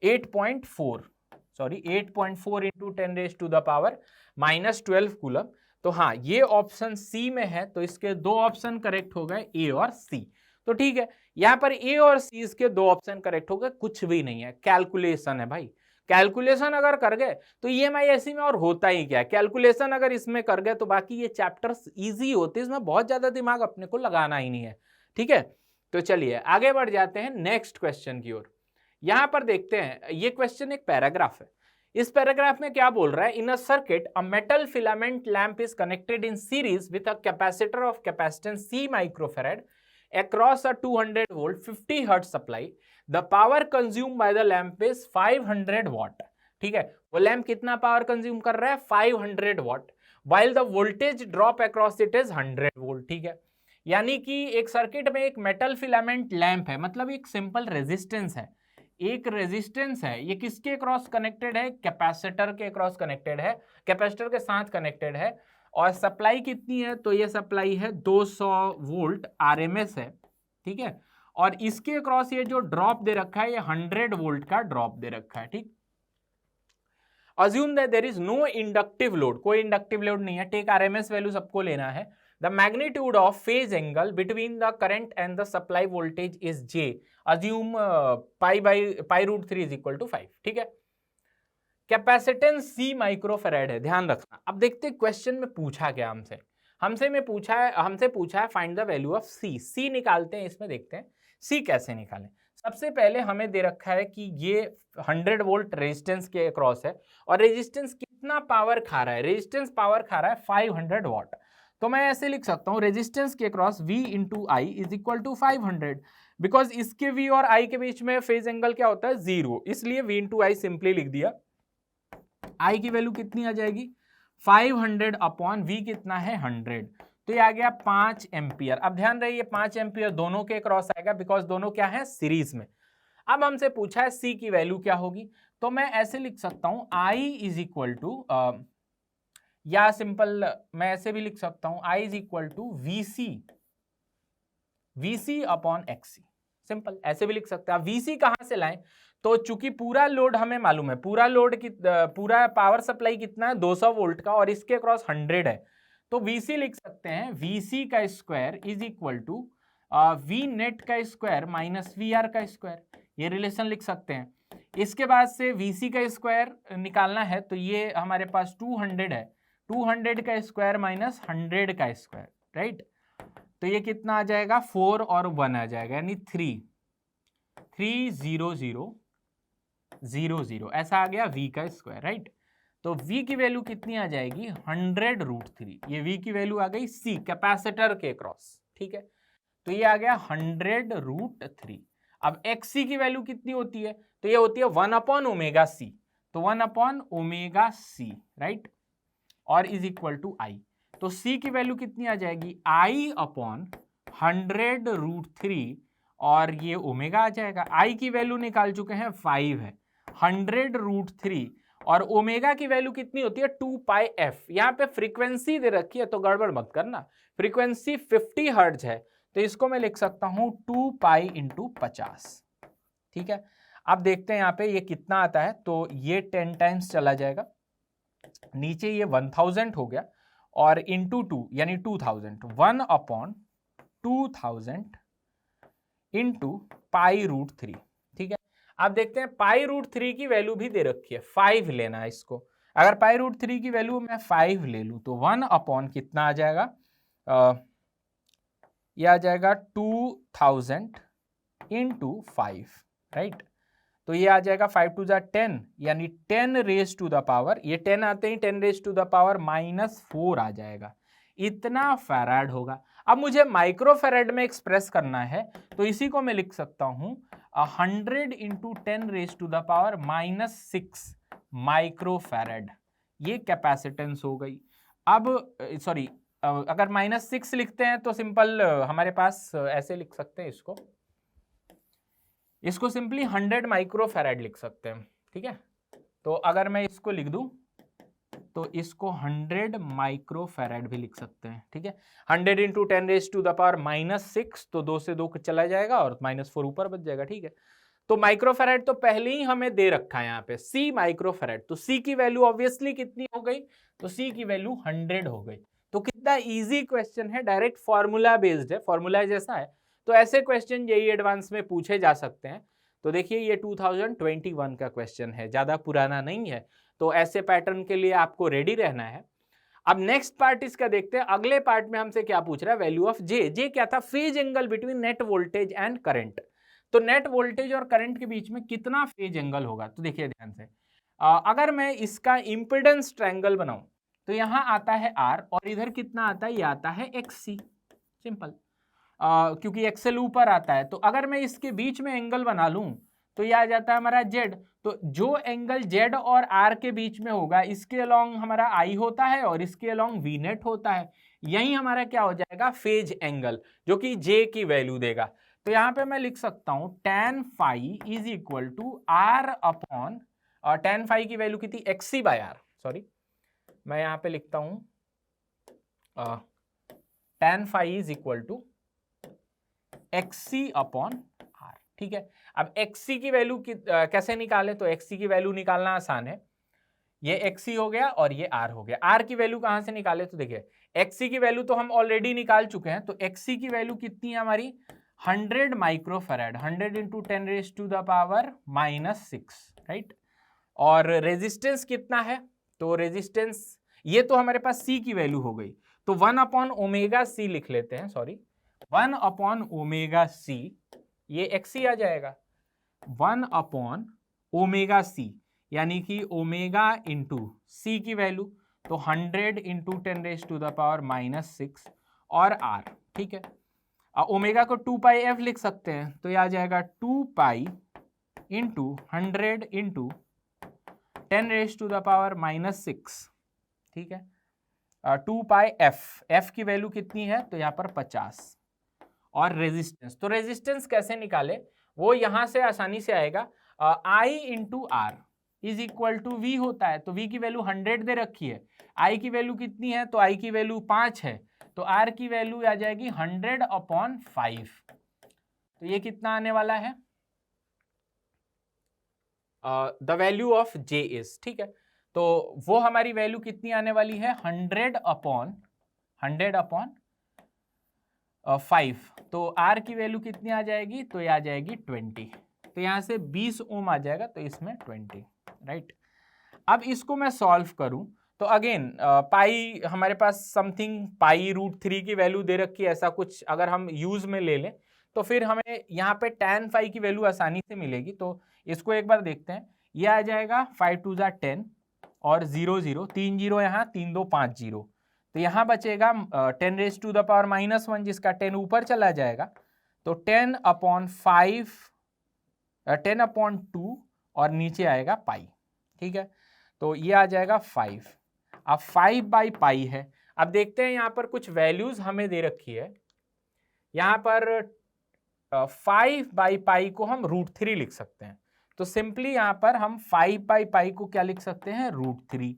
8.4 into 10 raise to the power -12 coulomb. तो हाँ, ये ऑप्शन सी में है, तो इसके दो ऑप्शन करेक्ट हो गए, ए और सी। तो ठीक है, यहां पर ए और सी इसके दो ऑप्शन करेक्ट हो गए, कुछ भी नहीं है, कैलकुलेशन है भाई। कैलकुलेशन अगर कर गए तो ईएमआई ऐसी में और होता ही क्या है, कैलकुलेशन अगर इसमें कर गए तो बाकी ये चैप्टर्स इजी होते हैं, इसमें बहुत ज्यादा दिमाग अपने को लगाना ही नहीं है, ठीक है। तो चलिए आगे बढ़ जाते हैं नेक्स्ट क्वेश्चन की ओर। यहां पर देखते हैं, ये क्वेश्चन एक पैराग्राफ है। इस पैराग्राफ में क्या बोल रहा है, in a circuit a metal filament lamp is connected in series with a capacitor of capacitance C microfarad across a 200 volt 50 hertz supply, the power consumed by the lamp is 500 watt। ठीक है, वो लैंप कितना पावर कंज्यूम कर रहा है, 500 watt, while the voltage drop across it is 100 volt। ठीक है, यानी कि एक सर्किट में एक मेटल फिलामेंट लैंप है, मतलब एक सिंपल रेजिस्टेंस है, एक रेजिस्टेंस है, ये किसके क्रॉस कनेक्टेड है, कैपेसिटर के क्रॉस कनेक्टेड है, कैपेसिटर के साथ कनेक्टेड है, और सप्लाई कितनी है, तो ये सप्लाई है 200 वोल्ट आरएमएस है, ठीक है। और इसके क्रॉस ये जो ड्रॉप दे रखा है, ये 100 वोल्ट का ड्रॉप दे रखा है, ठीक। Assume that there is no inductive load, कोई इंडक्टिव लोड नहीं है, टेक आरएमएस वैल्यू सबको लेना है। The magnitude of phase angle between the current and the supply voltage is J, assume π/√3 = 5, ठीक है। कैपेसिटेंस C माइक्रोफेरेड है, ध्यान रखना। अब देखते हैं क्वेश्चन में पूछा क्या हमसे पूछा है find the value of C निकालते हैं, इसमें देखते हैं C कैसे निकालें। सबसे पहले हमें दे रखा है कि ये 100 वोल्ट रेजिस्टेंस के अक्रॉस है, और रेजिस्टेंस कितना पावर खा रहा है, रेजिस्टेंस पावर खा रहा है 500 वॉट। तो मैं ऐसे लिख सकता हूँ, रेजिस्टेंस के across V into I is equal to 500, because इसके V और I के बीच में फेज एंगल क्या होता है, 0, इसलिए V इंटू आई सिंपली लिख दिया। I की वैल्यू कितनी आ जाएगी, 500 अपॉन V कितना है 100, तो ये आ गया 5 एम्पियर। अब ध्यान रहिए 5 एम्पियर दोनों के क्रॉस आएगा, बिकॉज दोनों क्या है, सीरीज में। अब हमसे पूछा है C की वैल्यू क्या होगी, तो मैं ऐसे लिख सकता हूं I इज इक्वल टू, या सिंपल मैं ऐसे भी लिख सकता हूं, I is equal to VC upon XC, simple ऐसे भी लिख सकते हैं। VC कहां से लाएं, तो चूंकि पूरा लोड हमें मालूम है, पूरा पावर सप्लाई कितना है 200 वोल्ट का, और इसके क्रॉस 100 है, तो VC लिख सकते हैं VC का square is equal to V net का स्क्वायर माइनस VR का स्क्वायर, ये रिलेशन लिख सकते हैं। इसके बाद से VC का स्क्वायर निकालना है, तो ये हमारे पास 200 है, 200 का स्क्वायर माइनस 100 का स्क्वायर, राइट। तो ये कितना आ जाएगा, 4 और 1 आ जाएगा, यानी 300 ऐसा आ गया V का स्क्वायर, राइट। तो V की वैल्यू कितनी आ जाएगी, 100√3, ये V की वैल्यू आ गई C कैपेसिटर के क्रॉस, ठीक है। तो ये आ गया 100√3। अब XC की वैल्यू कितनी होती है, तो ये होती है 1/ω/C, तो 1/ω/C, राइट, और इज इक्वल टू I। तो C की वैल्यू कितनी आ जाएगी, I/100√3, और ये ओमेगा आ जाएगा। I की वैल्यू निकाल चुके हैं 5 है, 100√3 और ओमेगा की वैल्यू कितनी होती है 2 पाई एफ। यहाँ पे फ्रीक्वेंसी दे रखी है तो गड़बड़ मत करना, फ्रीक्वेंसी 50 हर्ट्ज है तो इसको मैं लिख सकता हूं 2 पाई इंटू 50। ठीक है, अब देखते हैं यहाँ पे ये कितना आता है, तो ये 10 टाइम्स चला जाएगा, नीचे ये 1000 हो गया और इंटू 2 यानी 2000, 1/2000 इंटू पाई रूट 3। ठीक है, अब देखते हैं पाई रूट 3 की वैल्यू भी दे रखी है, 5 लेना है इसको। अगर पाई रूट 3 की वैल्यू मैं 5 ले लूं तो 1 कितना आ जाएगा, ये आ जाएगा 2000 इंटू 5, राइट। तो ये आ जाएगा 5 टू ज़ा 10 यानी 10 रेज टू द पावर, ये 10 आते ही 10 रेज टू द पावर -4 आ जाएगा, इतना फैराड होगा। अब मुझे माइक्रो फैराड में एक्सप्रेस करना है तो इसी को मैं लिख सकता हूं 100 into 10 raise to the power -6 micro farad, ये कैपेसिटेंस हो गई। अब सॉरी, अगर -6 लिखते हैं तो सिंपल हमारे पास ऐसे लिख सकते हैं इसको सिंपली 100 माइक्रो फैराड लिख सकते हैं। ठीक है, तो अगर मैं इसको लिख दूं तो इसको 100 माइक्रो फैराड भी लिख सकते हैं। ठीक है, 100 into 10 raise to the power -6, तो 2 से 2 चला जाएगा और -4 ऊपर बच जाएगा। ठीक है, तो माइक्रो फैराड तो पहले ही हमें दे रखा है यहाँ पे C माइक्रो फैराड, तो C की वैल्यू ऑब्वियसली कितनी हो गई, तो C की वैल्यू 100 हो गई। तो कितना इजी क्वेश्चन है, डायरेक्ट फॉर्मूला बेस्ड है, फॉर्मूला जैसा है, तो ऐसे क्वेश्चन जेईई एडवांस में पूछे जा सकते हैं। तो देखिए ये 2021 का क्वेश्चन है, ज्यादा पुराना नहीं है, तो ऐसे पैटर्न के लिए आपको रेडी रहना है। अब नेक्स्ट पार्ट इसका देखते हैं, अगले पार्ट में हमसे क्या पूछ रहा है, वैल्यू ऑफ जे क्या था, phase angle between net voltage and current. तो नेट वोल्टेज और करंट के बीच में कितना फेज एंगल होगा, तो देखिए ध्यान से, अगर मैं इसका इंपेडेंस ट्रायंगल बनाऊं तो यहां आता है R और इधर कितना आता है, ये आता है XC, सिंपल, क्योंकि एक्सेल ऊपर आता है। तो अगर मैं इसके बीच में एंगल बना लूं तो ये आ जाता है हमारा Z, तो जो एंगल Z और R के बीच में होगा इसके अलोंग हमारा I होता है और इसके अलोंग V नेट होता है, यही हमारा क्या हो जाएगा, फेज एंगल, जो कि J की वैल्यू देगा। तो यहाँ पे मैं लिख सकता हूं tan phi is equal to R upon, tan phi की वैल्यू कितनी, XC बाय R, सॉरी मैं यहाँ पे लिखता हूं tan phi is equal to XC upon R। ठीक है, अब XC की वैल्यू कैसे निकालें, तो XC की वैल्यू निकालना आसान है, ये XC हो गया और ये R हो गया। R की वैल्यू कहां से निकाले, तो देखिए XC की वैल्यू तो हम ऑलरेडी निकाल चुके हैं, तो XC की वैल्यू कितनी है हमारी 100 micro farad, 100 into 10 raise to the power -6, right. और रेजिस्टेंस कितना है, तो रेजिस्टेंस ये तो हमारे पास C की वैल्यू हो गई, तो 1/ω/c लिख लेते हैं, सॉरी 1/ω/c, ये XC आ जाएगा, 1/ω/c यानी कि ओमेगा इंटू C की वैल्यू, तो 100 into 10 raise to the power -6 और R। ठीक है, ओमेगा को 2 पाई f लिख सकते हैं, तो ये आ जाएगा 2 pi into 100 into 10 raise to the power -6। ठीक है, 2 पाई f की वैल्यू कितनी है, तो यहाँ पर 50। और रेजिस्टेंस, तो रेजिस्टेंस कैसे निकाले, वो यहां से आसानी से आएगा, I into R is equal to V होता है, तो V की वैल्यू 100 दे रखी है, I की वैल्यू कितनी है, तो I की वैल्यू 5 है, तो R की वैल्यू आ जाएगी 100/5। तो ये कितना आने वाला है, the value of J is, ठीक है, तो वो हमारी वैल्यू कितनी आने वाली है 100/5। तो R की वैल्यू कितनी आ जाएगी, तो ये आ जाएगी 20, तो यहां से 20 ओम आ जाएगा, तो इसमें 20, राइट। अब इसको मैं सॉल्व करूं तो अगेन पाई हमारे पास समथिंग पाई √3 की वैल्यू दे रखी है, ऐसा कुछ अगर हम यूज में ले लें तो फिर हमें यहाँ पे tan फाई की वैल्यू आसानी से मिलेगी। तो इसको एक बार देखते हैं, ये आ जाएगा 5 2 ज़ा 10 और 0 0 3 0 यहाँ 3 2 5 0, तो यहाँ बचेगा 10 रेज टू द पावर -1 जिसका 10 ऊपर चला जाएगा, तो 10/2 और नीचे आएगा पाई। ठीक है, तो ये आ जाएगा 5। अब 5/पाई है। अब देखते हैं यहाँ पर कुछ वैल्यूज हमें दे रखी है, यहाँ पर 5/पाई को हम √3 लिख सकते हैं, तो सिंपली यहाँ पर हम 5 पाई पाई को क्या लिख सकते हैं, √3।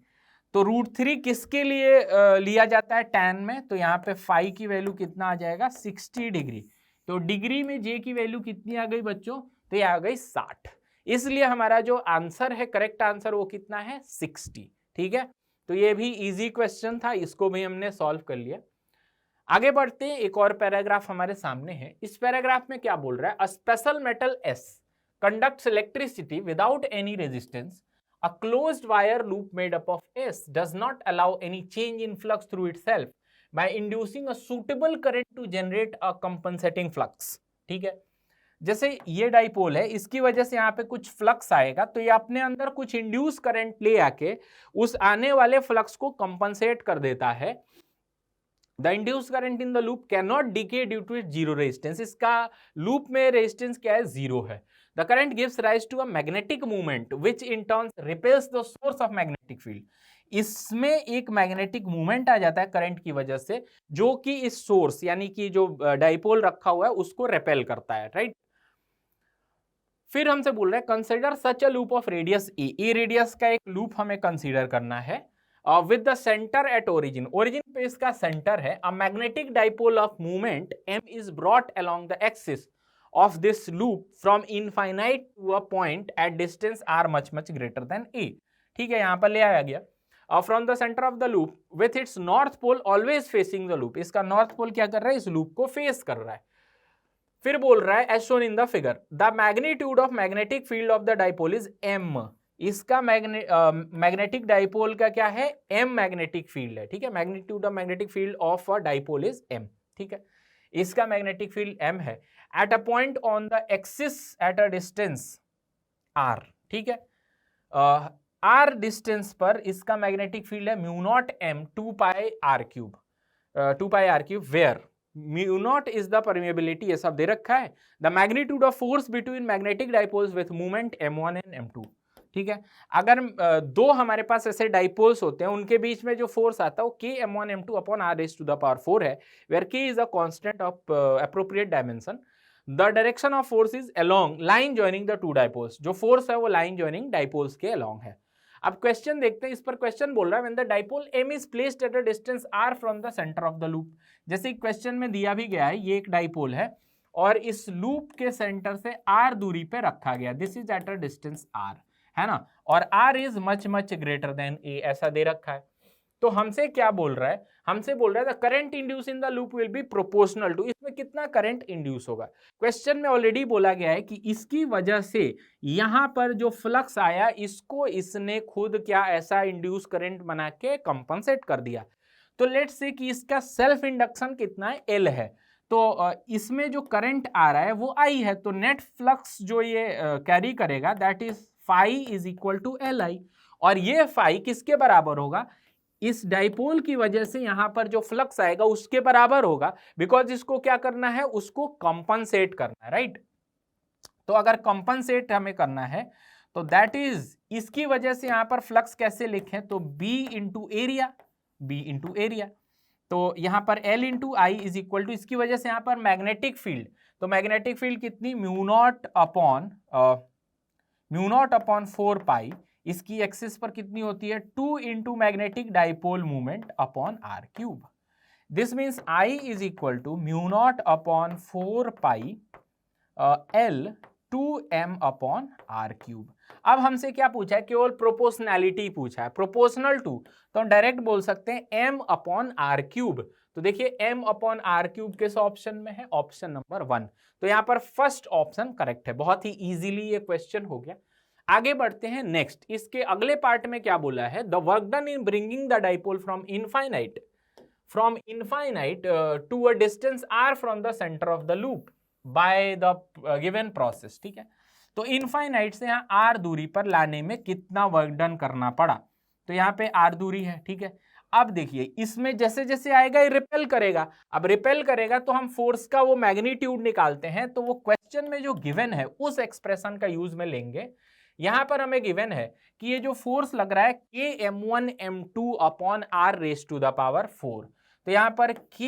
तो √3 किसके लिए लिया जाता है tan में, तो यहाँ पे फाई की वैल्यू कितना आ जाएगा, 60 डिग्री। तो डिग्री में जे की वैल्यू कितनी आ गई बच्चों, तो ये आ गई 60। इसलिए हमारा जो आंसर है, करेक्ट आंसर वो कितना है, 60। ठीक है, तो ये भी इजी क्वेश्चन था, इसको भी हमने सॉल्व कर लिया। आगे बढ़ते हैं, एक और पैराग्राफ हमारे सामने है। इस पैराग्राफ में क्या बोल रहा है, a special metal S conducts electricity without any resistance. A closed wire loop made up of S does not allow any change in flux through itself by inducing a suitable current to generate a compensating flux. ठीक है, जैसे ये डाइपोल है, इसकी वजह से यहाँ पे कुछ फ्लक्स आएगा, तो ये अपने अंदर कुछ इंड्यूस करंट ले आके उस आने वाले फ्लक्स को कंपनसेट कर देता है। The induced current in the loop cannot decay due to its zero resistance. इसका लूप में रेजिस्टेंस क्या है, जीरो है। The current gives rise to a magnetic movement which in turn repels the source of magnetic field. इसमें एक मैग्नेटिक मूवमेंट आ जाता है करंट की वजह से, जो कि इस सोर्स यानी कि जो डाइपोल रखा हुआ है उसको रेपेल करता है, राइट। फिर हमसे बोल रहे हैं consider such a loop of radius A radius का एक लूप हमें कंसीडर करना है with the centre at origin, origin पे इसका सेंटर है। A magnetic dipole of movement m is brought along the axis of this loop from infinite to a point at distance r much greater than a। ठीक है, यहां पर ले आया गया from the center of the loop with its north pole always facing the loop। इसका नॉर्थ पोल क्या कर रहा है, इस लूप को फेस कर रहा है। फिर बोल रहा है as shown in the figure the magnitude of magnetic field of the dipole is m। इसका मैग्नेटिक डाइपोल का क्या है, m मैग्नेटिक फील्ड है। ठीक है, magnitude of magnetic field of a dipole is m। ठीक है, इसका मैग्नेटिक फील्ड m है at a point on the axis at a distance r। ठीक है, r डिस्टेंस पर इसका मैग्नेटिक फील्ड है mu naught m 2 pi r cube, 2 pi r cube, where mu naught is the permeability, ये सब दे रखा है। The magnitude of force between magnetic dipoles with movement m1 and m2। ठीक है, अगर दो हमारे पास ऐसे डाइपोल्स होते हैं, उनके बीच में जो फोर्स आता है वो k m1 m2 upon r raise to the power 4 है, where k is a constant of appropriate dimension. The direction of force is along line joining the two dipoles, जो फोर्स है वो लाइन जॉइनिंग डाइपोल्स के अलोंग है। अब क्वेश्चन देखते हैं, इस पर क्वेश्चन बोल रहा है when the dipole m is placed at a distance r from the centre of the loop. जैसे क्वेश्चन में दिया भी गया है, ये एक डाइपोल है और इस लूप के सेंटर से r दूरी पे रखा गया, this is eight a distance r, है ना, और r is much greater than a, ऐसा दे रखा है। तो हमसे क्या बोल रहा है, हमसे बोल रहा है the current induce in the loop will be proportional to, इसमें कितना करंट इंड्यूस होगा। क्वेश्चन में ऑलरेडी बोला गया है कि इसकी वजह से यहां पर जो फ्लक्स आया, इसको इसने खुद क्या ऐसा इंड्यूस करंट बना के कंपनसेट कर दिया। तो लेट्स से कि इसका सेल्फ इंडक्शन कितना है, L है, तो इसमें जो करंट आ रहा है वो I है, तो नेट फ्लक्स जो ये कैरी करेगा that is phi is equal to Li, और ये फाई किसके बराबर होगा, इस डाइपोल की वजह से यहां पर जो फ्लक्स आएगा उसके बराबर होगा, बिकॉज इसको क्या करना है, उसको कंपनसेट करना है, राइट। तो अगर कंपनसेट हमें करना है तो दैट इज, इसकी वजह से यहां पर फ्लक्स कैसे लिखें, तो B इंटू एरिया, तो यहां पर L into I is equal to, इसकी वजह से यहां पर मैग्नेटिक फील्ड, तो मैग्नेटिक फील्ड कितनी, म्यू नॉट अपॉन 4 पाई, इसकी एक्सिस पर कितनी होती है, 2 into magnetic dipole movement upon R cube. This means I is equal to mu naught upon 4 pi L 2m upon R cube. अब हमसे क्या पूछा है, केवल प्रोपोर्शनैलिटी पूछा है, प्रोपोर्शनल टू, तो हम डायरेक्ट बोल सकते हैं m अपॉन आर क्यूब। तो देखिए m अपॉन आर क्यूब किस ऑप्शन में है, ऑप्शन नंबर 1, तो यहां पर फर्स्ट ऑप्शन करेक्ट है। बहुत ही इजीली ये क्वेश्चन हो गया। आगे बढ़ते हैं नेक्स्ट, इसके अगले पार्ट में क्या बोला है, the work done in bringing the dipole from infinite to a distance r from the centre of the loop by the given process. ठीक है, तो इनफाइनाइट से यहाँ r दूरी पर लाने में कितना वर्क डन करना पड़ा, तो यहाँ पे r दूरी है। ठीक है, अब देखिए इसमें जैसे जैसे आएगा ये रिपेल करेगा, अब रिपेल करेगा तो हम फोर्स का वो मैग्नीट्यूड निकालते हैं, तो वो क्वेश्चन में जो गिवन है उस एक्सप्रेशन का यूज में लेंगे। यहां पर हमें गिवन है कि ये जो फोर्स लग रहा है k m1 m2 upon r raise to the power 4, तो यहां पर k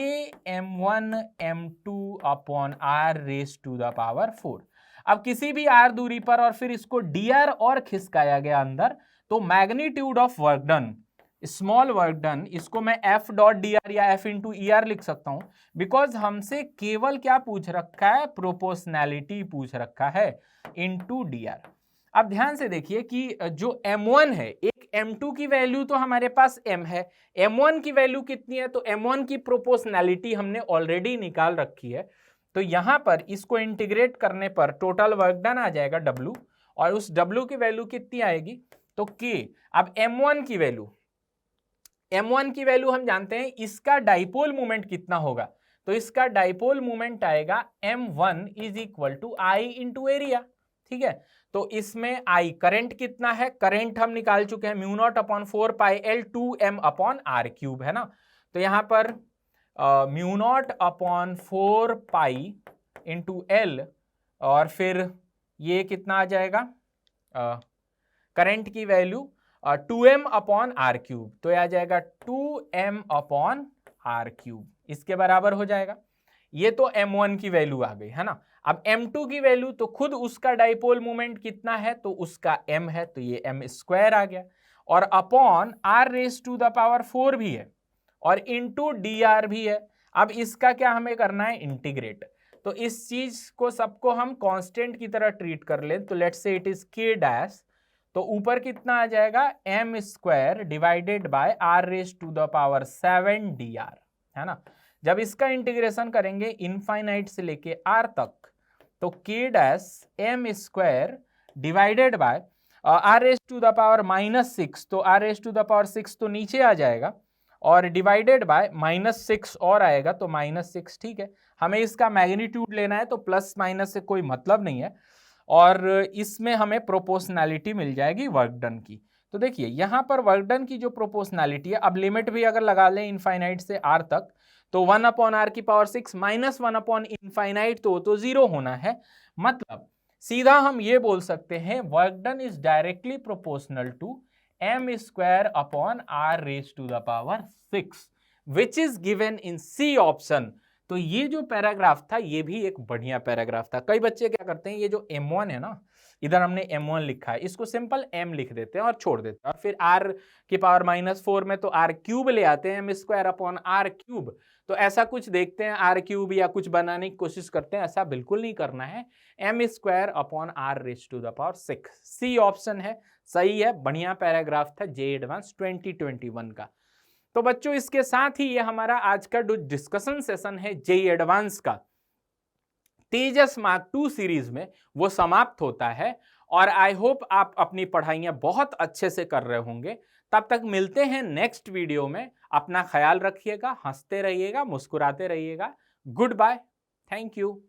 m1 m2 upon r raise to the power 4। अब किसी भी r दूरी पर और फिर इसको dr और खिसकाया गया अंदर, तो magnitude of work done, small work done, इसको मैं f डॉट dr या f इंटू er लिख सकता हूं, बिकॉज हमसे केवल क्या पूछ रखा है, प्रोपोर्शनैलिटी पूछ रखा है इंटू dr। अब ध्यान से देखिए कि जो m1 है, एक m2 की वैल्यू तो हमारे पास m है, m1 की वैल्यू कितनी है, तो m1 की प्रोपोर्शनैलिटी हमने ऑलरेडी निकाल रखी है। तो यहां पर इसको इंटीग्रेट करने पर टोटल वर्क डन आ जाएगा W, और उस W की वैल्यू कितनी आएगी, तो K। अब m1 की वैल्यू हम जानते हैं, इसका डाइपोल मोमेंट कितना होगा, तो इसका डाइपोल मोमेंट आएगा m1 is equal to I into area. ठीक है, तो इसमें I करंट कितना है, करंट हम निकाल चुके हैं, mu naught upon 4 pi L 2m upon r cube, है ना। तो यहां पर mu naught upon 4 pi into L, और फिर ये कितना आ जाएगा, करंट की value 2m upon R cube, तो यह आ जाएगा 2m अपॉन आर क्यूब, इसके बराबर हो जाएगा। ये तो m1 की वैल्यू आ गई, है ना। अब m2 की वैल्यू, तो खुद उसका डाइपोल मोमेंट कितना है, तो उसका m है, तो ये m स्क्वायर आ गया, और upon r raise to the power 4 भी है, और इंटू dr भी है। अब इसका क्या हमें करना है, इंटीग्रेट। तो इस चीज को सबको हम कांस्टेंट की तरह ट्रीट कर लें, तो let's say it is k dash, तो ऊपर कितना आ जाएगा, m square divided by r raise to the power 7 dr, है ना। जब इसका इंटीग्रेशन करेंगे इनफाइनाइट से लेके r तक, तो k dash m square divided by r raise to the power -6, तो r raise to the power 6 तो नीचे आ जाएगा, और डिवाइडेड बाय -6 और आएगा, तो -6। ठीक है, हमें इसका मैग्नीट्यूड लेना है, तो प्लस माइनस से कोई मतलब नहीं है, और इसमें हमें प्रोपोर्शनैलिटी मिल जाएगी वर्क डन की। तो देखिए यहां पर वर्क डन की जो प्रोपोर्शनैलिटी है, अब लिमिट भी अगर लगा लें इनफाइनाइट से r तक, तो 1 अपॉन r की पावर 6 माइनस 1 अपॉन इनफाइनाइट, तो 0 होना है। मतलब सीधा हम ये बोल सकते हैं, work done is directly proportional to m square upon r raise to the power 6, which is given in C option. तो ये जो पैराग्राफ था, ये भी एक बढ़िया पैराग्राफ था। कई बच्चे क्या करते हैं, ये जो m1 है ना, इधर हमने m1 लिखा है, इसको सिंपल m लिख देते हैं और छोड़ देते हैं, और फिर r की पावर -4 में तो r क्यूब ले आते हैं, m square upon r cube. तो ऐसा कुछ देखते हैं, r क्यूब या कुछ बनाने की कोशिश करते हैं, ऐसा बिल्कुल नहीं करना है, m square upon r raise to the power 6। C option है, सही है, बढ़िया पैराग्राफ था जे एडवांस 2021 का। तो बच्चों इसके साथ ही ये हमारा आज का जो डिस्कशन सेशन है जे एडवांस का तेजस मार्क 2 सीरीज में, वो समाप्त होता है, और आई होप आप अपनी पढ़ाइयां बहुत अच्छे से कर रहे होंगे। तब तक मिलते हैं नेक्स्ट वीडियो में, अपना ख्याल रखिएगा, हंसते रहिएगा, मुस्कुराते रहिएगा। Good bye, thank you.